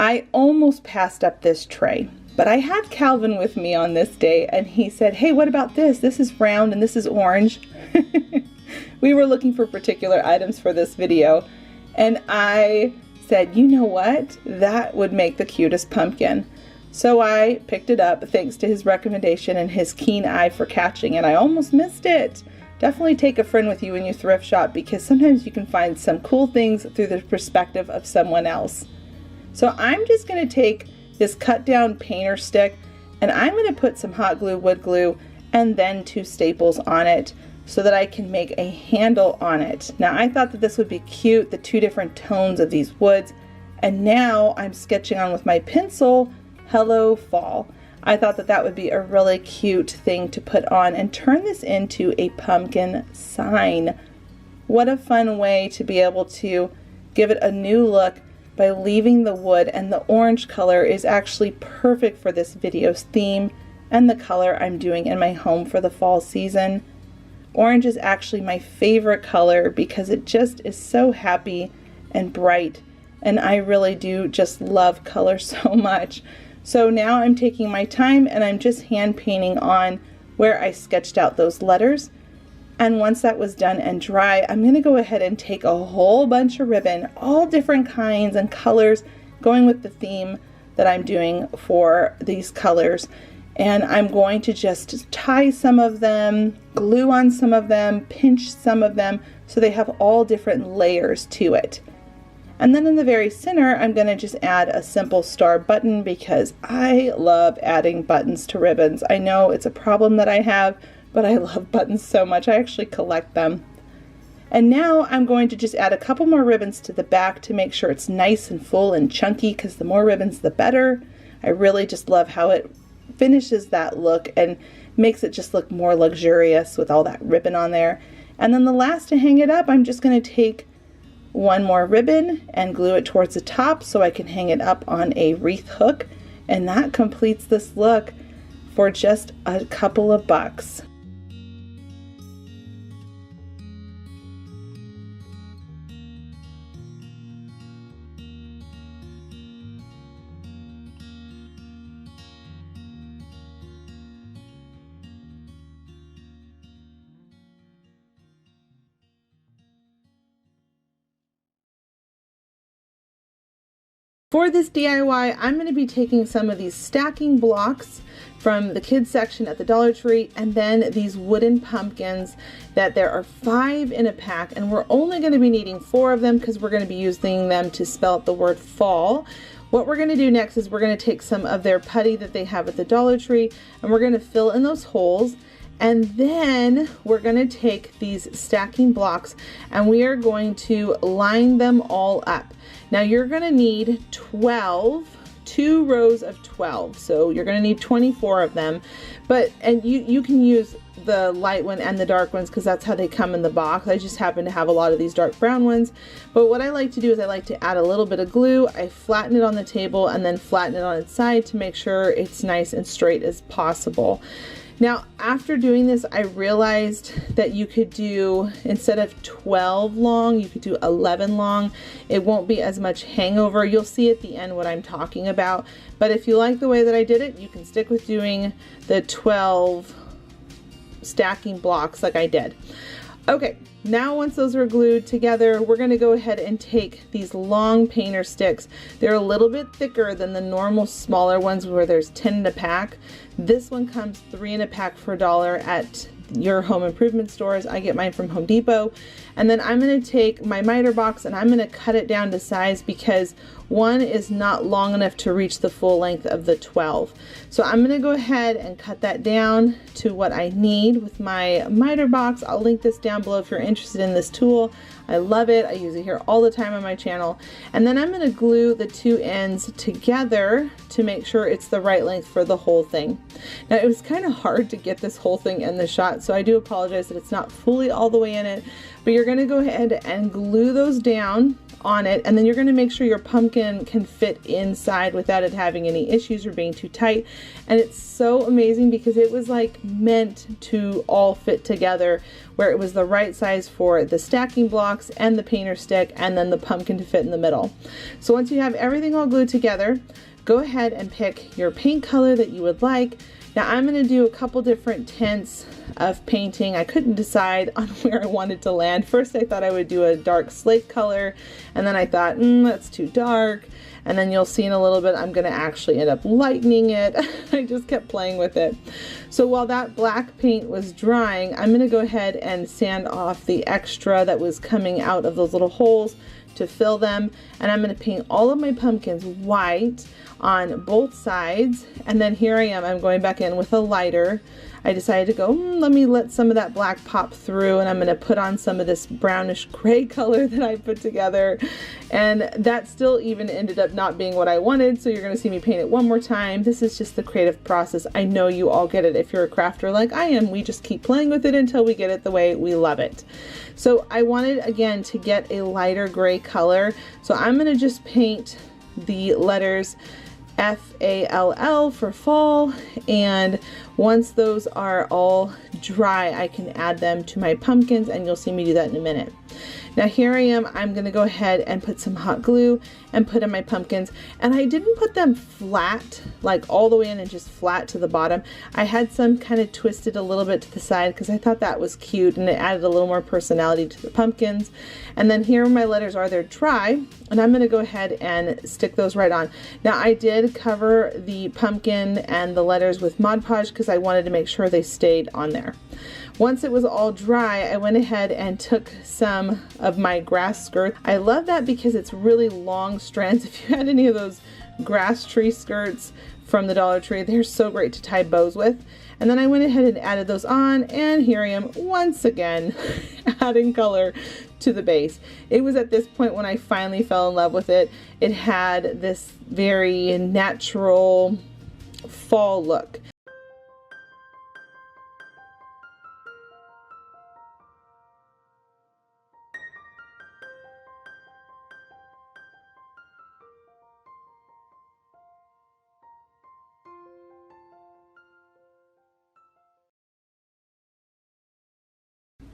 Speaker 1: I almost passed up this tray, but I had Calvin with me on this day, and he said, hey, what about this? This is round and this is orange. We were looking for particular items for this video, and I said, you know what? That would make the cutest pumpkin. So I picked it up thanks to his recommendation and his keen eye for catching, and I almost missed it. Definitely take a friend with you when you thrift shop, because sometimes you can find some cool things through the perspective of someone else. So I'm just going to take this cut down painter stick, and I'm going to put some hot glue, wood glue, and then 2 staples on it so that I can make a handle on it. Now I thought that this would be cute, the 2 different tones of these woods, and now I'm sketching on with my pencil, Hello Fall. I thought that that would be a really cute thing to put on and turn this into a pumpkin sign. What a fun way to be able to give it a new look by leaving the wood, and the orange color is actually perfect for this video's theme and the color I'm doing in my home for the fall season. Orange is actually my favorite color because it just is so happy and bright, and I really do just love color so much. So now I'm taking my time and I'm just hand painting on where I sketched out those letters. And once that was done and dry, I'm going to go ahead and take a whole bunch of ribbon, all different kinds and colors, going with the theme that I'm doing for these colors. And I'm going to just tie some of them, glue on some of them, pinch some of them, so they have all different layers to it. And then in the very center, I'm going to just add a simple star button because I love adding buttons to ribbons. I know it's a problem that I have, but I love buttons so much. I actually collect them. And now I'm going to just add a couple more ribbons to the back to make sure it's nice and full and chunky, because the more ribbons, the better. I really just love how it finishes that look and makes it just look more luxurious with all that ribbon on there. And then the last to hang it up, I'm just going to take one more ribbon and glue it towards the top so I can hang it up on a wreath hook. And that completes this look for just a couple of bucks. For this DIY, I'm going to be taking some of these stacking blocks from the kids section at the Dollar Tree, and then these wooden pumpkins that there are 5 in a pack, and we're only going to be needing 4 of them because we're going to be using them to spell out the word fall. What we're going to do next is we're going to take some of their putty that they have at the Dollar Tree, and we're going to fill in those holes. And then we're going to take these stacking blocks and we are going to line them all up. Now you're going to need 2 rows of 12. So you're going to need 24 of them. And you can use the light one and the dark ones because that's how they come in the box. I just happen to have a lot of these dark brown ones. But what I like to do is I like to add a little bit of glue. I flatten it on the table and then flatten it on its side to make sure it's nice and straight as possible. Now, after doing this, I realized that you could do, instead of 12 long, you could do 11 long. It won't be as much hangover. You'll see at the end what I'm talking about. But if you like the way that I did it, you can stick with doing the 12 stacking blocks like I did. Okay, now once those are glued together, we're going to go ahead and take these long painter sticks. They're a little bit thicker than the normal smaller ones where there's 10 in a pack. This one comes 3 in a pack for $1 at your home improvement stores. I get mine from Home Depot. And then I'm going to take my miter box and I'm going to cut it down to size because one is not long enough to reach the full length of the 12. So I'm going to go ahead and cut that down to what I need with my miter box. I'll link this down below if you're interested in this tool. I love it. I use it here all the time on my channel. And then I'm going to glue the 2 ends together to make sure it's the right length for the whole thing. Now it was kind of hard to get this whole thing in the shot, so I do apologize that it's not fully all the way in it, but you're going to go ahead and glue those down on it, and then you're going to make sure your pumpkin can fit inside without it having any issues or being too tight. And it's so amazing because it was like meant to all fit together, where it was the right size for the stacking blocks and the painter stick and then the pumpkin to fit in the middle. So once you have everything all glued together, go ahead and pick your paint color that you would like. Now I'm going to do a couple different tints of painting. I couldn't decide on where I wanted to land. First I thought I would do a dark slate color, and then I thought that's too dark, and then you'll see in a little bit I'm going to actually end up lightening it. I just kept playing with it. So while that black paint was drying, I'm going to go ahead and sand off the extra that was coming out of those little holes to fill them, and I'm going to paint all of my pumpkins white on both sides. And then here I am, I'm going back in with a lighter. I decided to go, let me let some of that black pop through, and I'm going to put on some of this brownish gray color that I put together, and that still even ended up not being what I wanted, so you're going to see me paint it one more time. This is just the creative process. I know you all get it if you're a crafter like I am. We just keep playing with it until we get it the way we love it. So I wanted, again, to get a lighter gray color, so I'm going to just paint the letters F-A-L-L for fall, and once those are all dry I can add them to my pumpkins, and you'll see me do that in a minute. Now here I am, I'm going to go ahead and put some hot glue and put in my pumpkins, and I didn't put them flat, like all the way in and just flat to the bottom. I had some kind of twisted a little bit to the side because I thought that was cute and it added a little more personality to the pumpkins. And then here my letters are, they're dry, and I'm going to go ahead and stick those right on. Now I did cover the pumpkin and the letters with Mod Podge because I wanted to make sure they stayed on there. Once it was all dry, I went ahead and took some of my grass skirt. I love that because it's really long strands. If you had any of those grass tree skirts from the Dollar Tree, they're so great to tie bows with. And then I went ahead and added those on, and here I am once again adding color to the base. It was at this point when I finally fell in love with it. It had this very natural fall look.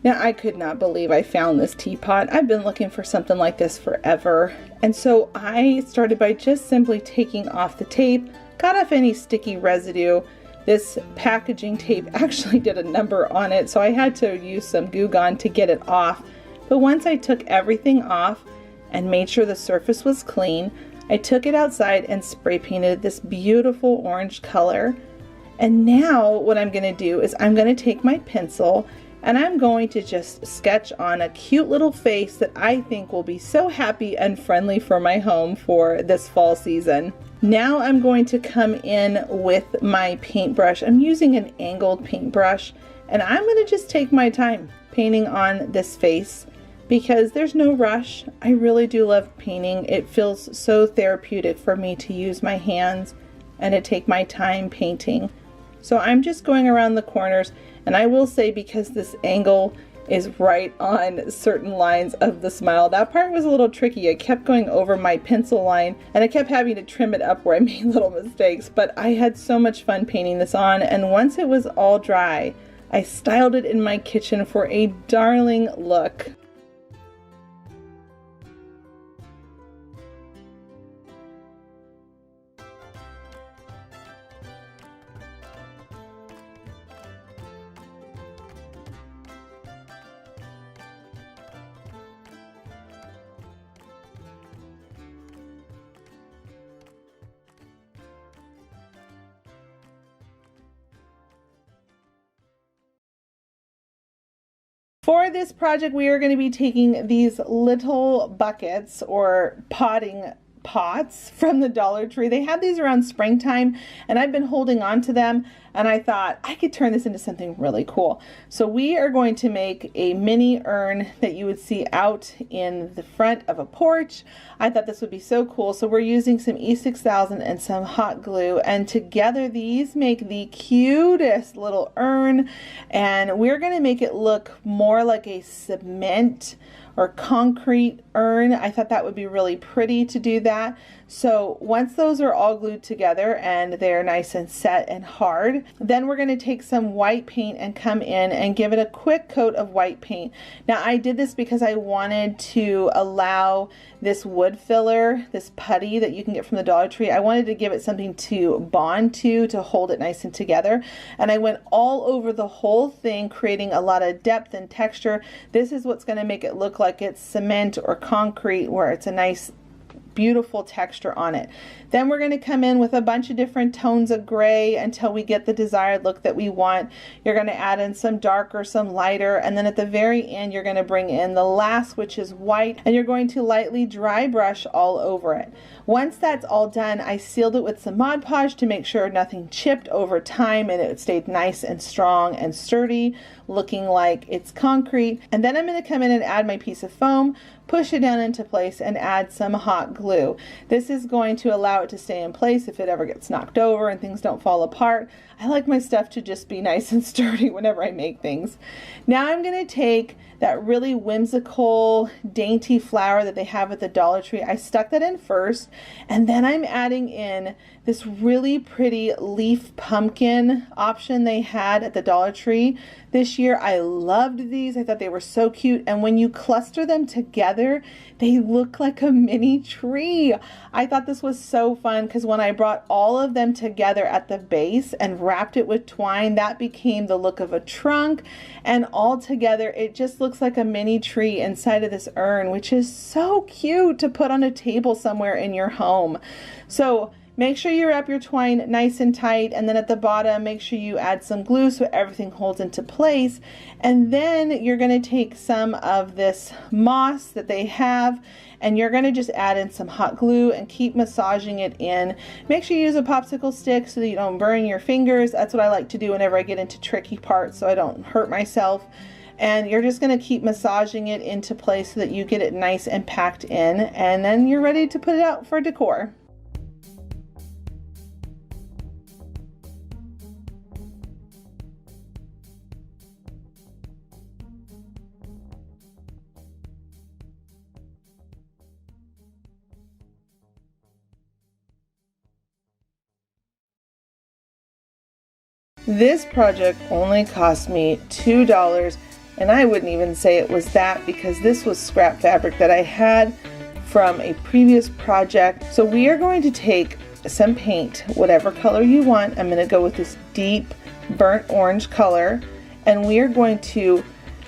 Speaker 1: Now I could not believe I found this teapot. I've been looking for something like this forever. And so I started by just simply taking off the tape, got off any sticky residue. This packaging tape actually did a number on it, so I had to use some Goo Gone to get it off. But once I took everything off and made sure the surface was clean, I took it outside and spray painted this beautiful orange color. And now what I'm going to do is I'm going to take my pencil And I'm going to just sketch on a cute little face that I think will be so happy and friendly for my home for this fall season. Now I'm going to come in with my paintbrush. I'm using an angled paintbrush, and I'm going to just take my time painting on this face because there's no rush. I really do love painting. It feels so therapeutic for me to use my hands and to take my time painting. So I'm just going around the corners, and I will say, because this angle is right on certain lines of the smile, that part was a little tricky. I kept going over my pencil line and I kept having to trim it up where I made little mistakes, but I had so much fun painting this on, and once it was all dry, I styled it in my kitchen for a darling look. For this project, we are going to be taking these little buckets or potting pots from the Dollar Tree. They had these around springtime, and I've been holding on to them, and I thought I could turn this into something really cool. So we are going to make a mini urn that you would see out in the front of a porch. I thought this would be so cool. So we're using some E6000 and some hot glue, and together these make the cutest little urn, and we're going to make it look more like a cement or concrete urn. I thought that would be really pretty to do that. So once those are all glued together and they're nice and set and hard, then we're going to take some white paint and come in and give it a quick coat of white paint. Now I did this because I wanted to allow this wood filler, this putty that you can get from the Dollar Tree, I wanted to give it something to bond to hold it nice and together. And I went all over the whole thing, creating a lot of depth and texture. This is what's going to make it look like it's cement or concrete, where it's a nice beautiful texture on it. Then we're going to come in with a bunch of different tones of gray until we get the desired look that we want. You're going to add in some darker, some lighter, and then at the very end you're going to bring in the last, which is white, and you're going to lightly dry brush all over it. Once that's all done, I sealed it with some Mod Podge to make sure nothing chipped over time and it stayed nice and strong and sturdy, looking like it's concrete. And then I'm going to come in and add my piece of foam, push it down into place, and add some hot glue. This is going to allow it to stay in place if it ever gets knocked over and things don't fall apart. I like my stuff to just be nice and sturdy whenever I make things. Now I'm going to take that really whimsical, dainty flower that they have at the Dollar Tree. I stuck that in first, and then I'm adding in this really pretty leaf pumpkin option they had at the Dollar Tree this year. I loved these. I thought they were so cute, and when you cluster them together, they look like a mini tree. I thought this was so fun because when I brought all of them together at the base and wrapped it with twine, that became the look of a trunk, and all together it just looks like a mini tree inside of this urn, which is so cute to put on a table somewhere in your home. So make sure you wrap your twine nice and tight, and then at the bottom make sure you add some glue so everything holds into place. And then you're going to take some of this moss that they have, and you're going to just add in some hot glue and keep massaging it in. Make sure you use a popsicle stick so that you don't burn your fingers. That's what I like to do whenever I get into tricky parts so I don't hurt myself. And you're just going to keep massaging it into place so that you get it nice and packed in, and then you're ready to put it out for decor. This project only cost me $2, and I wouldn't even say it was that because this was scrap fabric that I had from a previous project. So we are going to take some paint, whatever color you want. I'm going to go with this deep burnt orange color, and we are going to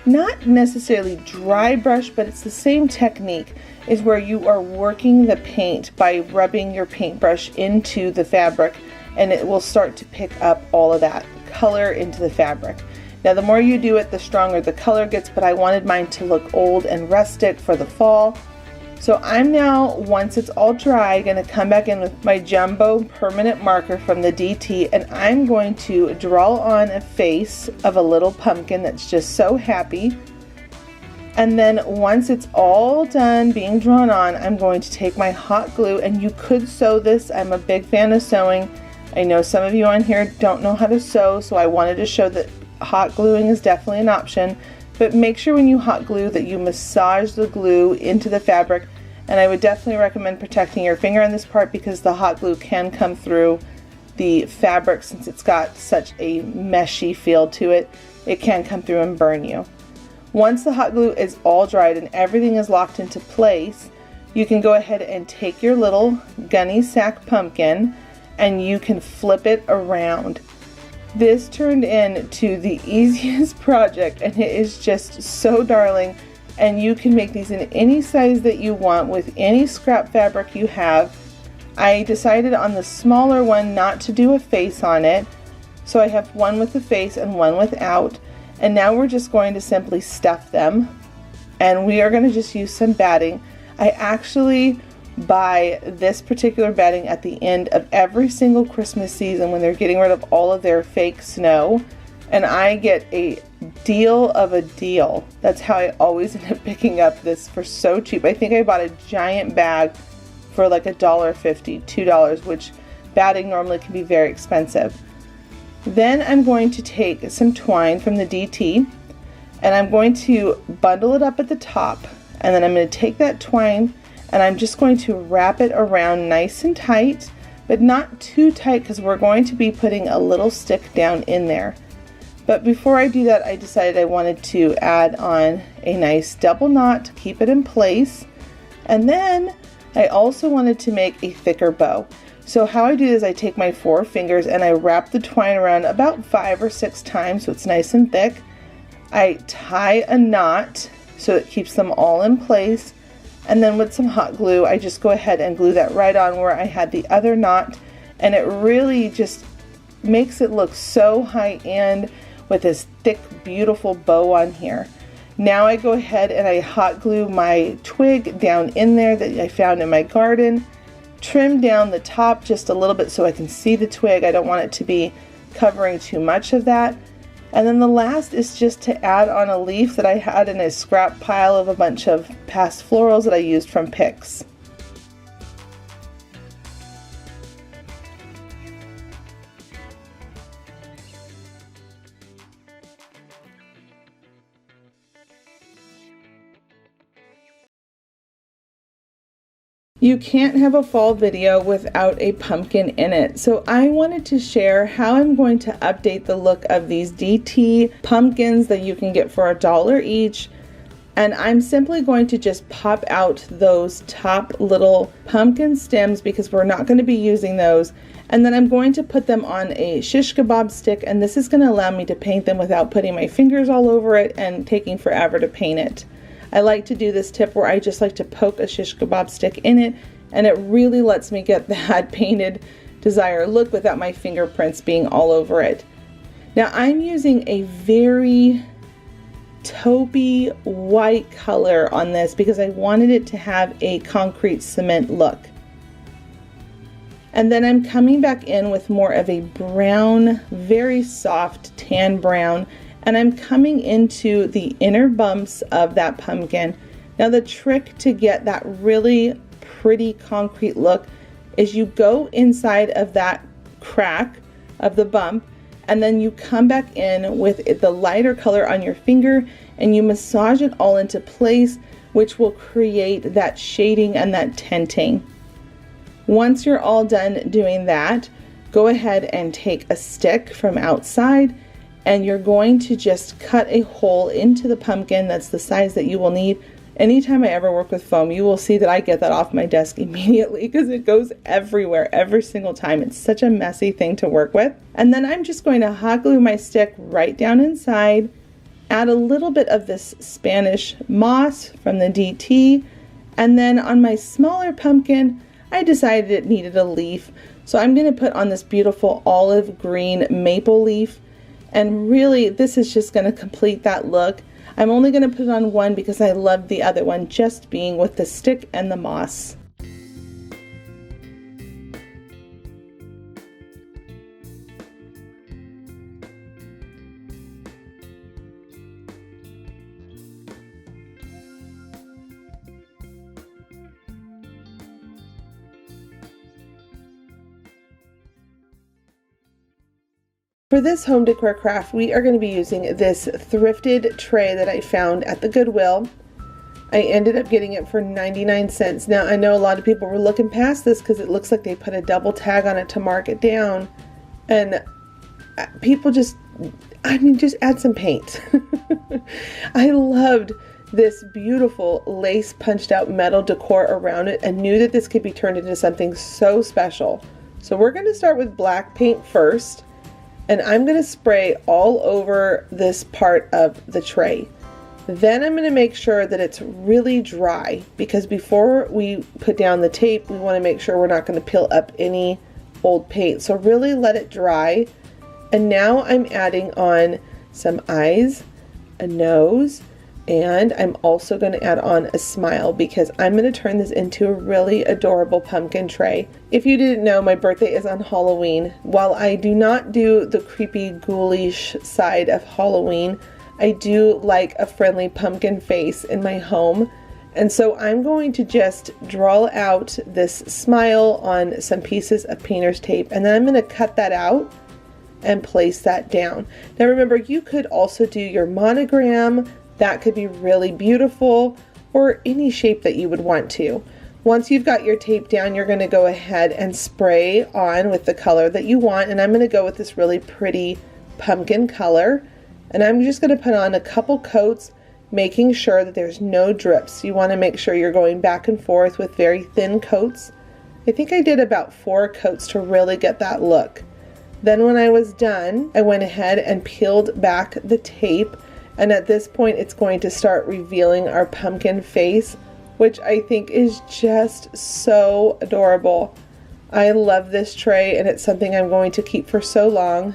Speaker 1: not necessarily dry brush, but it's the same technique, is where you are working the paint by rubbing your paintbrush into the fabric, and it will start to pick up all of that color into the fabric. Now the more you do it, the stronger the color gets, but I wanted mine to look old and rustic for the fall. So I'm now, once it's all dry, going to come back in with my jumbo permanent marker from the DT, and I'm going to draw on a face of a little pumpkin that's just so happy. And then once it's all done being drawn on, I'm going to take my hot glue, and you could sew this. I'm a big fan of sewing. I know some of you on here don't know how to sew, so I wanted to show that hot gluing is definitely an option. But make sure when you hot glue that you massage the glue into the fabric, and I would definitely recommend protecting your finger on this part because the hot glue can come through the fabric since it's got such a meshy feel to it. It can come through and burn you. Once the hot glue is all dried and everything is locked into place, you can go ahead and take your little gunny sack pumpkin and you can flip it around. This turned into the easiest project, and it is just so darling, and you can make these in any size that you want with any scrap fabric you have. I decided on the smaller one not to do a face on it, so I have one with the face and one without, and now we're just going to simply stuff them, and we are going to just use some batting. I actually buy this particular batting at the end of every single Christmas season when they're getting rid of all of their fake snow, and I get a deal of a deal. That's how I always end up picking up this for so cheap. I think I bought a giant bag for like $1.50, $2, which batting normally can be very expensive. Then I'm going to take some twine from the DT, and I'm going to bundle it up at the top, and then I'm going to take that twine and I'm just going to wrap it around nice and tight, but not too tight because we're going to be putting a little stick down in there. But before I do that, I decided I wanted to add on a nice double knot to keep it in place. And then I also wanted to make a thicker bow. So how I do this, I take my 4 fingers and I wrap the twine around about 5 or 6 times so it's nice and thick. I tie a knot so it keeps them all in place. And then with some hot glue, I just go ahead and glue that right on where I had the other knot, and it really just makes it look so high-end with this thick, beautiful bow on here. Now I go ahead and I hot glue my twig down in there that I found in my garden, trim down the top just a little bit so I can see the twig. I don't want it to be covering too much of that. And then the last is just to add on a leaf that I had in a scrap pile of a bunch of past florals that I used from picks. You can't have a fall video without a pumpkin in it. So I wanted to share how I'm going to update the look of these DT pumpkins that you can get for $1 each. And I'm simply going to just pop out those top little pumpkin stems because we're not going to be using those. And then I'm going to put them on a shish kebab stick, and this is going to allow me to paint them without putting my fingers all over it and taking forever to paint it. I like to do this tip where I just like to poke a shish kebab stick in it, and it really lets me get that painted desired look without my fingerprints being all over it. Now I'm using a very taupey white color on this because I wanted it to have a concrete cement look. And then I'm coming back in with more of a brown, very soft tan brown, and I'm coming into the inner bumps of that pumpkin. Now the trick to get that really pretty concrete look is you go inside of that crack of the bump, and then you come back in with the lighter color on your finger and you massage it all into place, which will create that shading and that tinting. Once you're all done doing that, go ahead and take a stick from outside, and you're going to just cut a hole into the pumpkin that's the size that you will need. Anytime I ever work with foam, you will see that I get that off my desk immediately because it goes everywhere every single time. It's such a messy thing to work with. And then I'm just going to hot glue my stick right down inside, add a little bit of this Spanish moss from the DT, and then on my smaller pumpkin, I decided it needed a leaf. So I'm going to put on this beautiful olive green maple leaf. And really, this is just going to complete that look. I'm only going to put it on one because I love the other one just being with the stick and the moss. For this home decor craft, we are going to be using this thrifted tray that I found at the Goodwill. I ended up getting it for 99 cents. Now, I know a lot of people were looking past this because it looks like they put a double tag on it to mark it down. And people just add some paint. I loved this beautiful lace punched out metal decor around it and knew that this could be turned into something so special. So we're going to start with black paint first. And I'm going to spray all over this part of the tray. Then I'm going to make sure that it's really dry, because before we put down the tape, we want to make sure we're not going to peel up any old paint. So really let it dry. And now I'm adding on some eyes, a nose, and I'm also going to add on a smile because I'm going to turn this into a really adorable pumpkin tray. If you didn't know, my birthday is on Halloween. While I do not do the creepy, ghoulish side of Halloween, I do like a friendly pumpkin face in my home. And so I'm going to just draw out this smile on some pieces of painter's tape, and then I'm going to cut that out and place that down. Now remember, you could also do your monogram. That could be really beautiful, or any shape that you would want to. Once you've got your tape down, you're going to go ahead and spray on with the color that you want. And I'm going to go with this really pretty pumpkin color. And I'm just going to put on a couple coats, making sure that there's no drips. You want to make sure you're going back and forth with very thin coats. I think I did about 4 coats to really get that look. Then when I was done, I went ahead and peeled back the tape. And at this point, it's going to start revealing our pumpkin face, which I think is just so adorable. I love this tray, and it's something I'm going to keep for so long.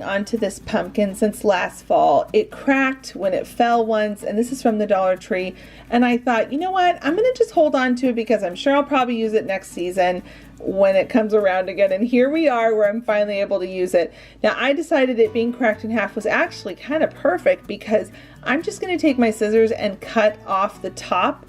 Speaker 1: Onto this pumpkin since last fall. It cracked when it fell once, and this is from the Dollar Tree, and I thought, you know what, I'm gonna just hold on to it because I'm sure I'll probably use it next season when it comes around again. And here we are, where I'm finally able to use it. Now I decided it being cracked in half was actually kind of perfect, because I'm just going to take my scissors and cut off the top,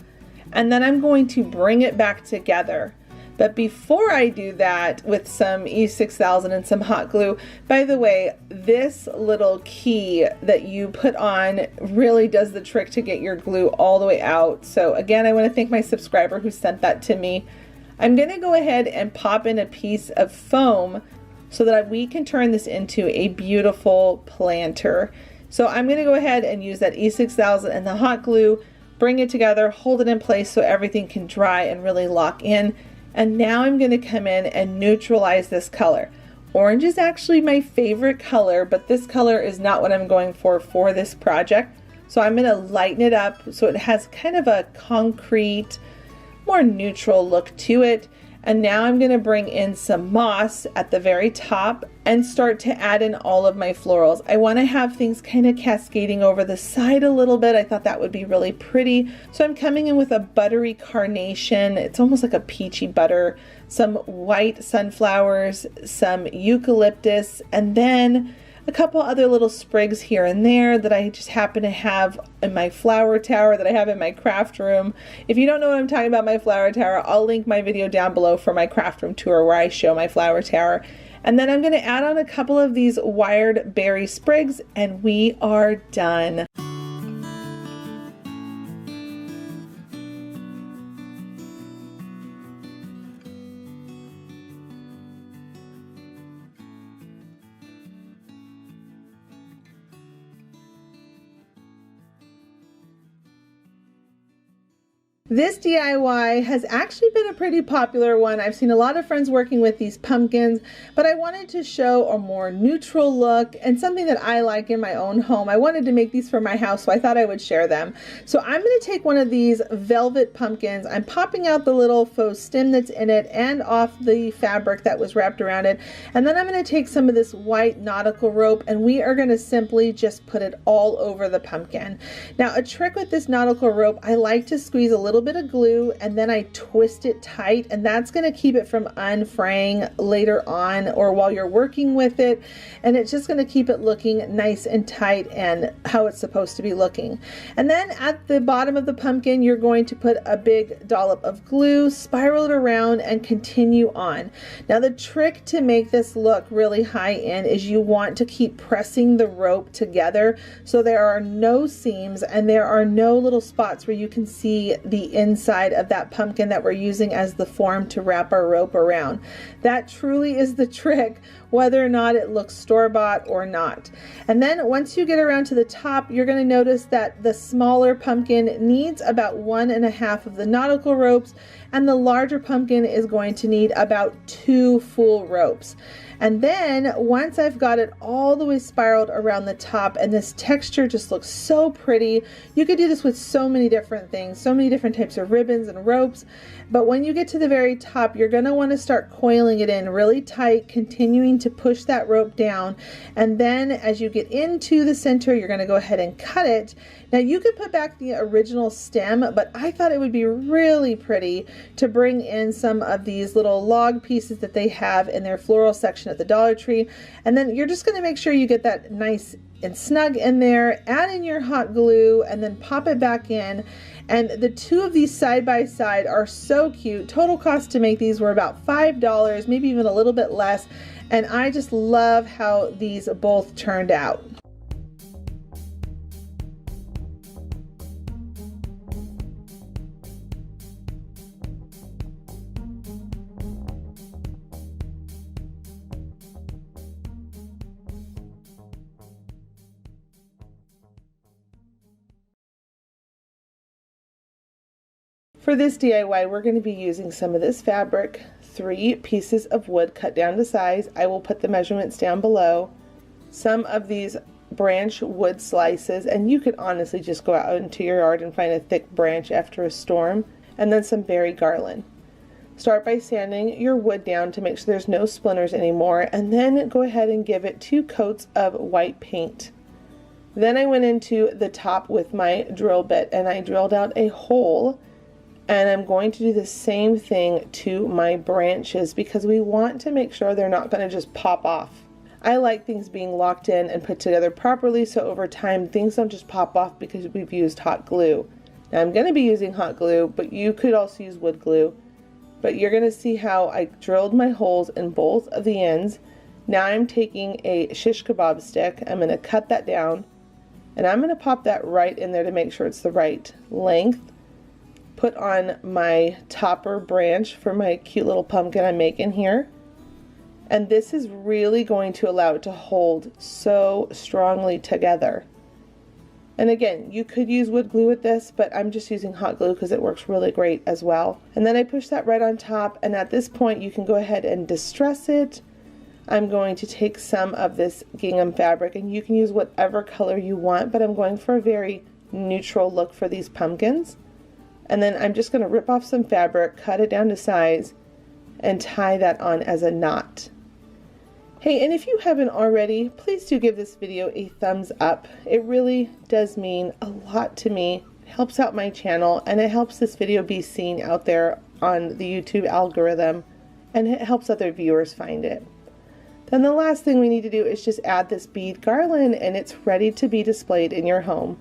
Speaker 1: and then I'm going to bring it back together. But before I do that, with some E6000 and some hot glue, by the way, this little key that you put on really does the trick to get your glue all the way out. So again, I want to thank my subscriber who sent that to me. I'm going to go ahead and pop in a piece of foam so that we can turn this into a beautiful planter. So I'm going to go ahead and use that E6000 and the hot glue, bring it together, hold it in place so everything can dry and really lock in. And now I'm going to come in and neutralize this color. Orange is actually my favorite color, but this color is not what I'm going for this project. So I'm going to lighten it up so it has kind of a concrete, more neutral look to it. And now I'm going to bring in some moss at the very top and start to add in all of my florals. I want to have things kind of cascading over the side a little bit. I thought that would be really pretty. So I'm coming in with a buttery carnation. It's almost like a peachy butter, some white sunflowers, some eucalyptus, and then a couple other little sprigs here and there that I just happen to have in my flower tower that I have in my craft room. If you don't know what I'm talking about, my flower tower, I'll link my video down below for my craft room tour where I show my flower tower. And then I'm going to add on a couple of these wired berry sprigs, and we are done. This DIY has actually been a pretty popular one. I've seen a lot of friends working with these pumpkins, but I wanted to show a more neutral look and something that I like in my own home. I wanted to make these for my house, so I thought I would share them. So I'm going to take one of these velvet pumpkins. I'm popping out the little faux stem that's in it and off the fabric that was wrapped around it. And then I'm going to take some of this white nautical rope and we are going to simply just put it all over the pumpkin. Now, a trick with this nautical rope, I like to squeeze a little bit of glue and then I twist it tight, and that's going to keep it from unfraying later on or while you're working with it, and it's just going to keep it looking nice and tight and how it's supposed to be looking. And then at the bottom of the pumpkin you're going to put a big dollop of glue, spiral it around, and continue on. Now the trick to make this look really high end is you want to keep pressing the rope together so there are no seams and there are no little spots where you can see the inside of that pumpkin that we're using as the form to wrap our rope around. That truly is the trick, whether or not it looks store-bought or not. And then once you get around to the top, you're going to notice that the smaller pumpkin needs about 1.5 of the nautical ropes, and the larger pumpkin is going to need about 2 full ropes. And then once I've got it all the way spiraled around the top, and this texture just looks so pretty, you could do this with so many different things, so many different types of ribbons and ropes. But when you get to the very top, you're going to want to start coiling it in really tight, continuing to push that rope down. And then as you get into the center, you're going to go ahead and cut it. Now you could put back the original stem, but I thought it would be really pretty to bring in some of these little log pieces that they have in their floral section at the Dollar Tree. And then you're just going to make sure you get that nice and snug in there, add in your hot glue, and then pop it back in. And the two of these side by side are so cute. Total cost to make these were about $5, maybe even a little bit less. And I just love how these both turned out. For this DIY, we're going to be using some of this fabric, 3 pieces of wood cut down to size. I will put the measurements down below. Some of these branch wood slices, and you could honestly just go out into your yard and find a thick branch after a storm, and then some berry garland. Start by sanding your wood down to make sure there's no splinters anymore, and then go ahead and give it 2 coats of white paint. Then I went into the top with my drill bit and I drilled out a hole. And I'm going to do the same thing to my branches because we want to make sure they're not going to just pop off. I like things being locked in and put together properly, so over time things don't just pop off because we've used hot glue. Now I'm going to be using hot glue, but you could also use wood glue. But you're going to see how I drilled my holes in both of the ends. Now I'm taking a shish kebab stick. I'm going to cut that down and I'm going to pop that right in there to make sure it's the right length. Put on my topper branch for my cute little pumpkin I'm making here. And this is really going to allow it to hold so strongly together. And again, you could use wood glue with this, but I'm just using hot glue because it works really great as well. And then I push that right on top, and at this point you can go ahead and distress it. I'm going to take some of this gingham fabric, and you can use whatever color you want, but I'm going for a very neutral look for these pumpkins. And then I'm just going to rip off some fabric, cut it down to size, and tie that on as a knot. Hey, and if you haven't already, please do give this video a thumbs up. It really does mean a lot to me. It helps out my channel, and it helps this video be seen out there on the YouTube algorithm, and it helps other viewers find it. Then the last thing we need to do is just add this bead garland, and it's ready to be displayed in your home.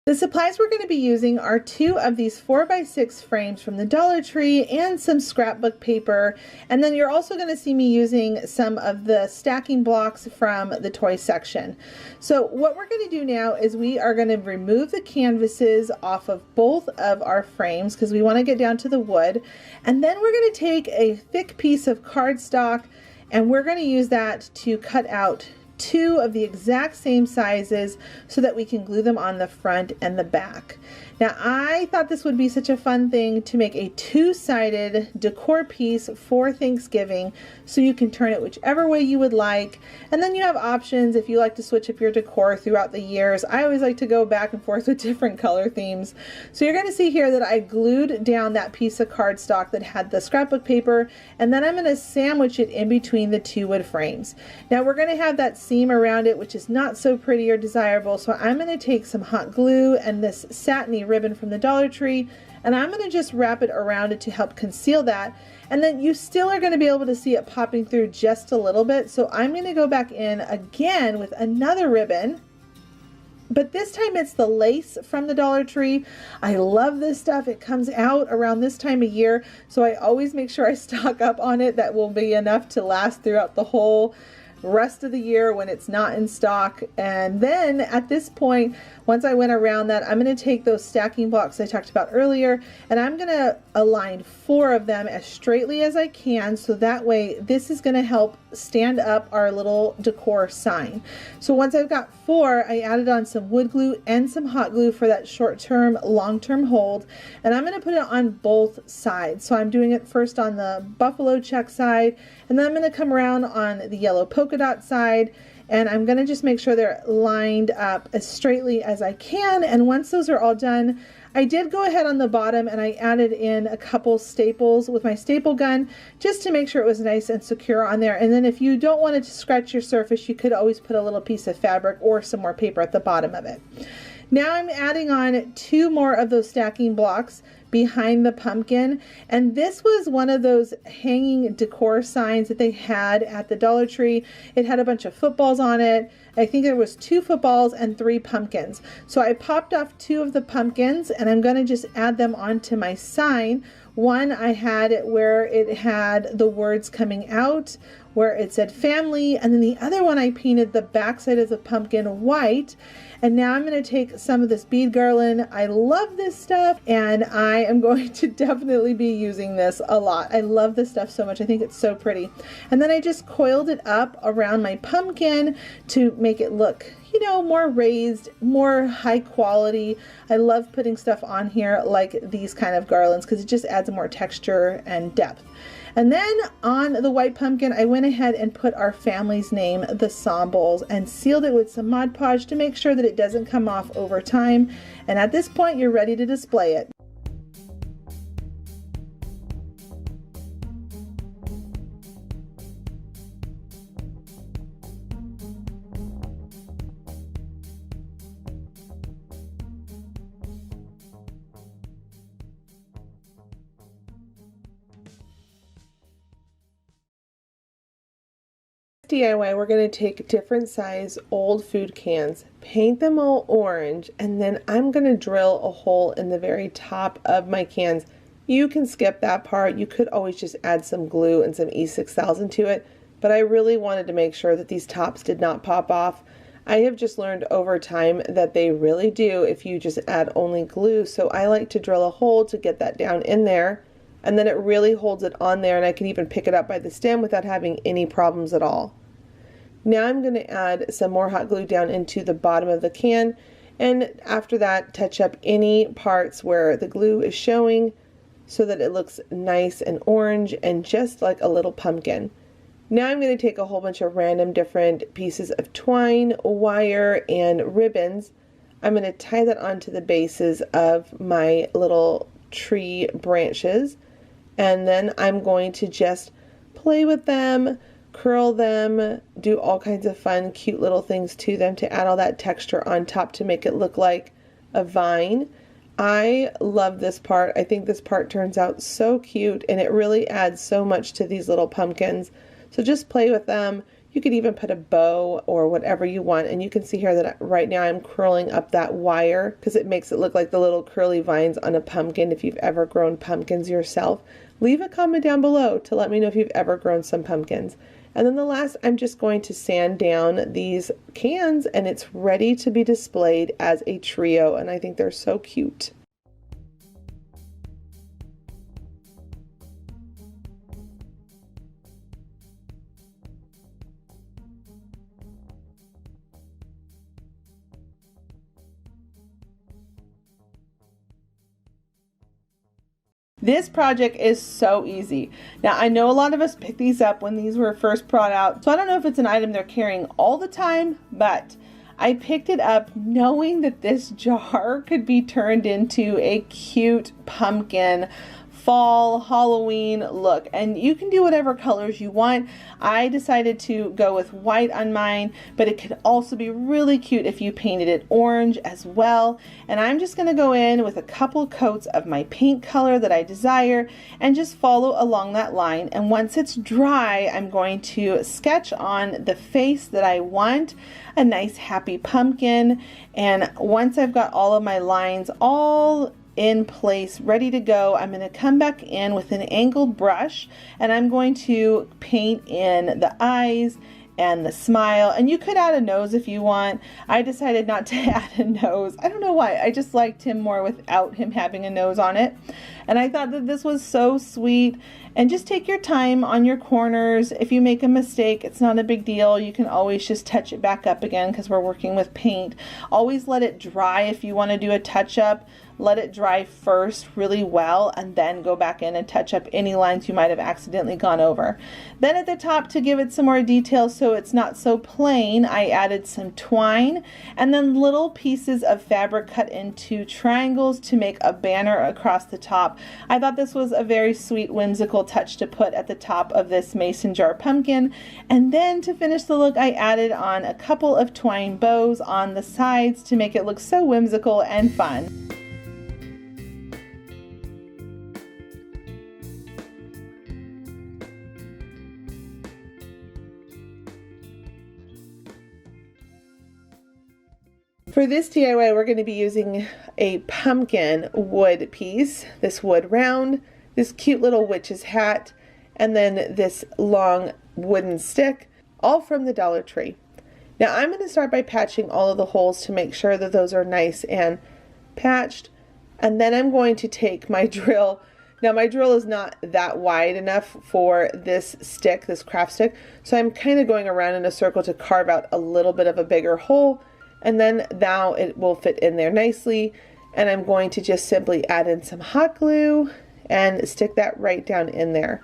Speaker 1: The supplies we're going to be using are 2 of these 4x6 frames from the Dollar Tree and some scrapbook paper, and then you're also going to see me using some of the stacking blocks from the toy section. So what we're going to do now is we are going to remove the canvases off of both of our frames because we want to get down to the wood, and then we're going to take a thick piece of cardstock and we're going to use that to cut out 2 of the exact same sizes so that we can glue them on the front and the back. Now I thought this would be such a fun thing to make a 2-sided decor piece for Thanksgiving, so you can turn it whichever way you would like, and then you have options if you like to switch up your decor throughout the years. I always like to go back and forth with different color themes. So you're going to see here that I glued down that piece of cardstock that had the scrapbook paper, and then I'm going to sandwich it in between the 2 wood frames. Now we're going to have that seam around it, which is not so pretty or desirable, so I'm going to take some hot glue and this satiny ribbon from the Dollar Tree, and I'm going to just wrap it around it to help conceal that. And then you still are going to be able to see it popping through just a little bit, so I'm going to go back in again with another ribbon, but this time it's the lace from the Dollar Tree. I love this stuff. It comes out around this time of year, so I always make sure I stock up on it. That will be enough to last throughout the whole rest of the year when it's not in stock. And then at this point, once I went around that, I'm going to take those stacking blocks I talked about earlier, and I'm going to align 4 of them as straightly as I can, so that way this is going to help stand up our little decor sign. So once I've got 4, I added on some wood glue and some hot glue for that short-term, long-term hold, and I'm going to put it on both sides. So I'm doing it first on the buffalo check side, and then I'm going to come around on the yellow polka dot side, and I'm going to just make sure they're lined up as straightly as I can. And once those are all done, I did go ahead on the bottom and I added in a couple staples with my staple gun just to make sure it was nice and secure on there. And then if you don't want it to scratch your surface, you could always put a little piece of fabric or some more paper at the bottom of it. Now I'm adding on 2 more of those stacking blocks behind the pumpkin, and this was one of those hanging decor signs that they had at the Dollar Tree. It had a bunch of footballs on it. I think there was 2 footballs and 3 pumpkins. So I popped off 2 of the pumpkins and I'm going to just add them onto my sign. One I had it where it had the words coming out, where it said family, and then the other one I painted the back side of the pumpkin white. And now I'm going to take some of this bead garland. I love this stuff, and I am going to definitely be using this a lot. I love this stuff so much. I think it's so pretty. And then I just coiled it up around my pumpkin to make it look, you know, more raised, more high quality. I love putting stuff on here like these kind of garlands because it just adds more texture and depth. And then on the white pumpkin, I went ahead and put our family's name, the Sombles, and sealed it with some Mod Podge to make sure that it doesn't come off over time. And at this point, you're ready to display it. DIY, we're going to take different size old food cans, paint them all orange, and then I'm going to drill a hole in the very top of my cans. You can skip that part. You could always just add some glue and some E6000 to it, but I really wanted to make sure that these tops did not pop off. I have just learned over time that they really do if you just add only glue, so I like to drill a hole to get that down in there, and then it really holds it on there, and I can even pick it up by the stem without having any problems at all. Now I'm going to add some more hot glue down into the bottom of the can, and after that touch up any parts where the glue is showing so that it looks nice and orange and just like a little pumpkin. Now I'm going to take a whole bunch of random different pieces of twine, wire, and ribbons. I'm going to tie that onto the bases of my little tree branches, and then I'm going to just play with them, curl them, do all kinds of fun, cute little things to them to add all that texture on top to make it look like a vine. I love this part. I think this part turns out so cute, and it really adds so much to these little pumpkins. So just play with them. You could even put a bow or whatever you want. And you can see here that right now I'm curling up that wire because it makes it look like the little curly vines on a pumpkin if you've ever grown pumpkins yourself. Leave a comment down below to let me know if you've ever grown some pumpkins. And then the last, I'm just going to sand down these cans and it's ready to be displayed as a trio. And I think they're so cute. This project is so easy. Now, I know a lot of us picked these up when these were first brought out, so I don't know if it's an item they're carrying all the time, but I picked it up knowing that this jar could be turned into a cute pumpkin fall Halloween look, and you can do whatever colors you want. I decided to go with white on mine, but it could also be really cute if you painted it orange as well. And I'm just going to go in with a couple coats of my paint color that I desire and just follow along that line. And once it's dry, I'm going to sketch on the face that I want, a nice happy pumpkin. And once I've got all of my lines all in place, ready to go, I'm going to come back in with an angled brush and I'm going to paint in the eyes and the smile. And you could add a nose if you want. I decided not to add a nose. I don't know why. I just liked him more without him having a nose on it. And I thought that this was so sweet. And just take your time on your corners. If you make a mistake, it's not a big deal. You can always just touch it back up again because we're working with paint. Always let it dry if you want to do a touch-up. Let it dry first really well and then go back in and touch up any lines you might have accidentally gone over. Then at the top, to give it some more detail so it's not so plain, I added some twine and then little pieces of fabric cut into triangles to make a banner across the top. I thought this was a very sweet, whimsical touch to put at the top of this mason jar pumpkin. And then to finish the look, I added on a couple of twine bows on the sides to make it look so whimsical and fun. For this DIY, we're going to be using a pumpkin wood piece, this wood round, this cute little witch's hat, and then this long wooden stick, all from the Dollar Tree. Now I'm going to start by patching all of the holes to make sure that those are nice and patched, and then I'm going to take my drill. Now my drill is not that wide enough for this stick, this craft stick, so I'm kind of going around in a circle to carve out a little bit of a bigger hole. And then now it will fit in there nicely. And I'm going to just simply add in some hot glue and stick that right down in there.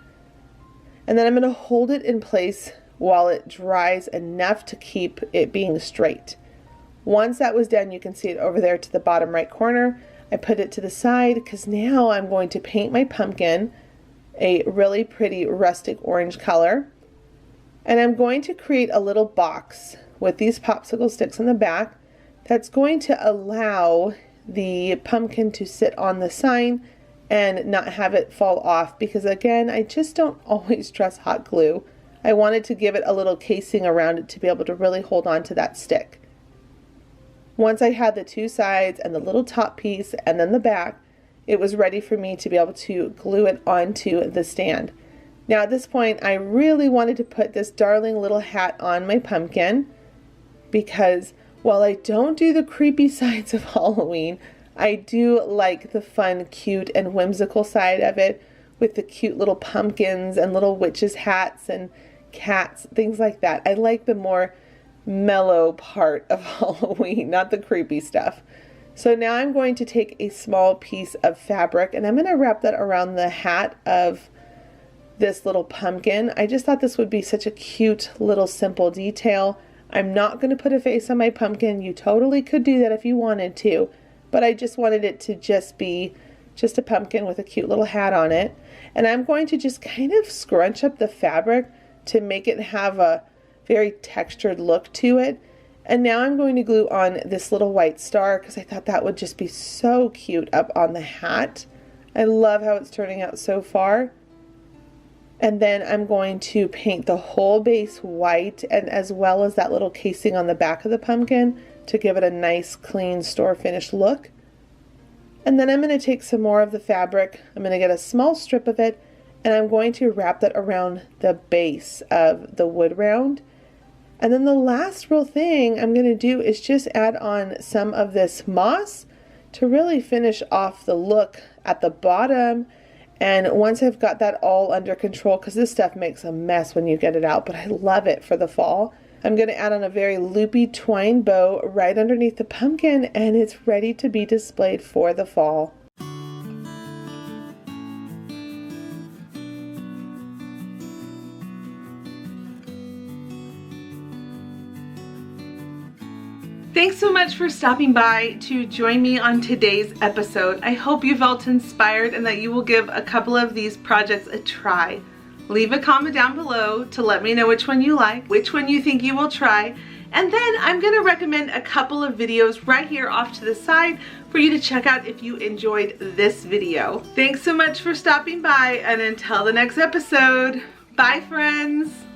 Speaker 1: And then I'm going to hold it in place while it dries enough to keep it being straight. Once that was done, you can see it over there to the bottom right corner. I put it to the side because now I'm going to paint my pumpkin a really pretty rustic orange color. And I'm going to create a little box with these popsicle sticks in the back that's going to allow the pumpkin to sit on the sign and not have it fall off, because again, I just don't always trust hot glue. I wanted to give it a little casing around it to be able to really hold on to that stick. Once I had the two sides and the little top piece and then the back, it was ready for me to be able to glue it onto the stand. Now at this point, I really wanted to put this darling little hat on my pumpkin, because while I don't do the creepy sides of Halloween, I do like the fun, cute, and whimsical side of it with the cute little pumpkins and little witches' hats and cats, things like that. I like the more mellow part of Halloween, not the creepy stuff. So now I'm going to take a small piece of fabric and I'm going to wrap that around the hat of this little pumpkin. I just thought this would be such a cute little simple detail. I'm not going to put a face on my pumpkin. You totally could do that if you wanted to, but I just wanted it to just be just a pumpkin with a cute little hat on it. And I'm going to just kind of scrunch up the fabric to make it have a very textured look to it. And now I'm going to glue on this little white star because I thought that would just be so cute up on the hat. I love how it's turning out so far. And then I'm going to paint the whole base white, and as well as that little casing on the back of the pumpkin to give it a nice clean store finish look. And then I'm going to take some more of the fabric, I'm going to get a small strip of it, and I'm going to wrap that around the base of the wood round. And then the last real thing I'm going to do is just add on some of this moss to really finish off the look at the bottom. And once I've got that all under control, because this stuff makes a mess when you get it out, but I love it for the fall, I'm going to add on a very loopy twine bow right underneath the pumpkin, and it's ready to be displayed for the fall. Thanks so much for stopping by to join me on today's episode. I hope you felt inspired and that you will give a couple of these projects a try. Leave a comment down below to let me know which one you like, which one you think you will try, and then I'm going to recommend a couple of videos right here off to the side for you to check out if you enjoyed this video. Thanks so much for stopping by, and until the next episode, bye friends!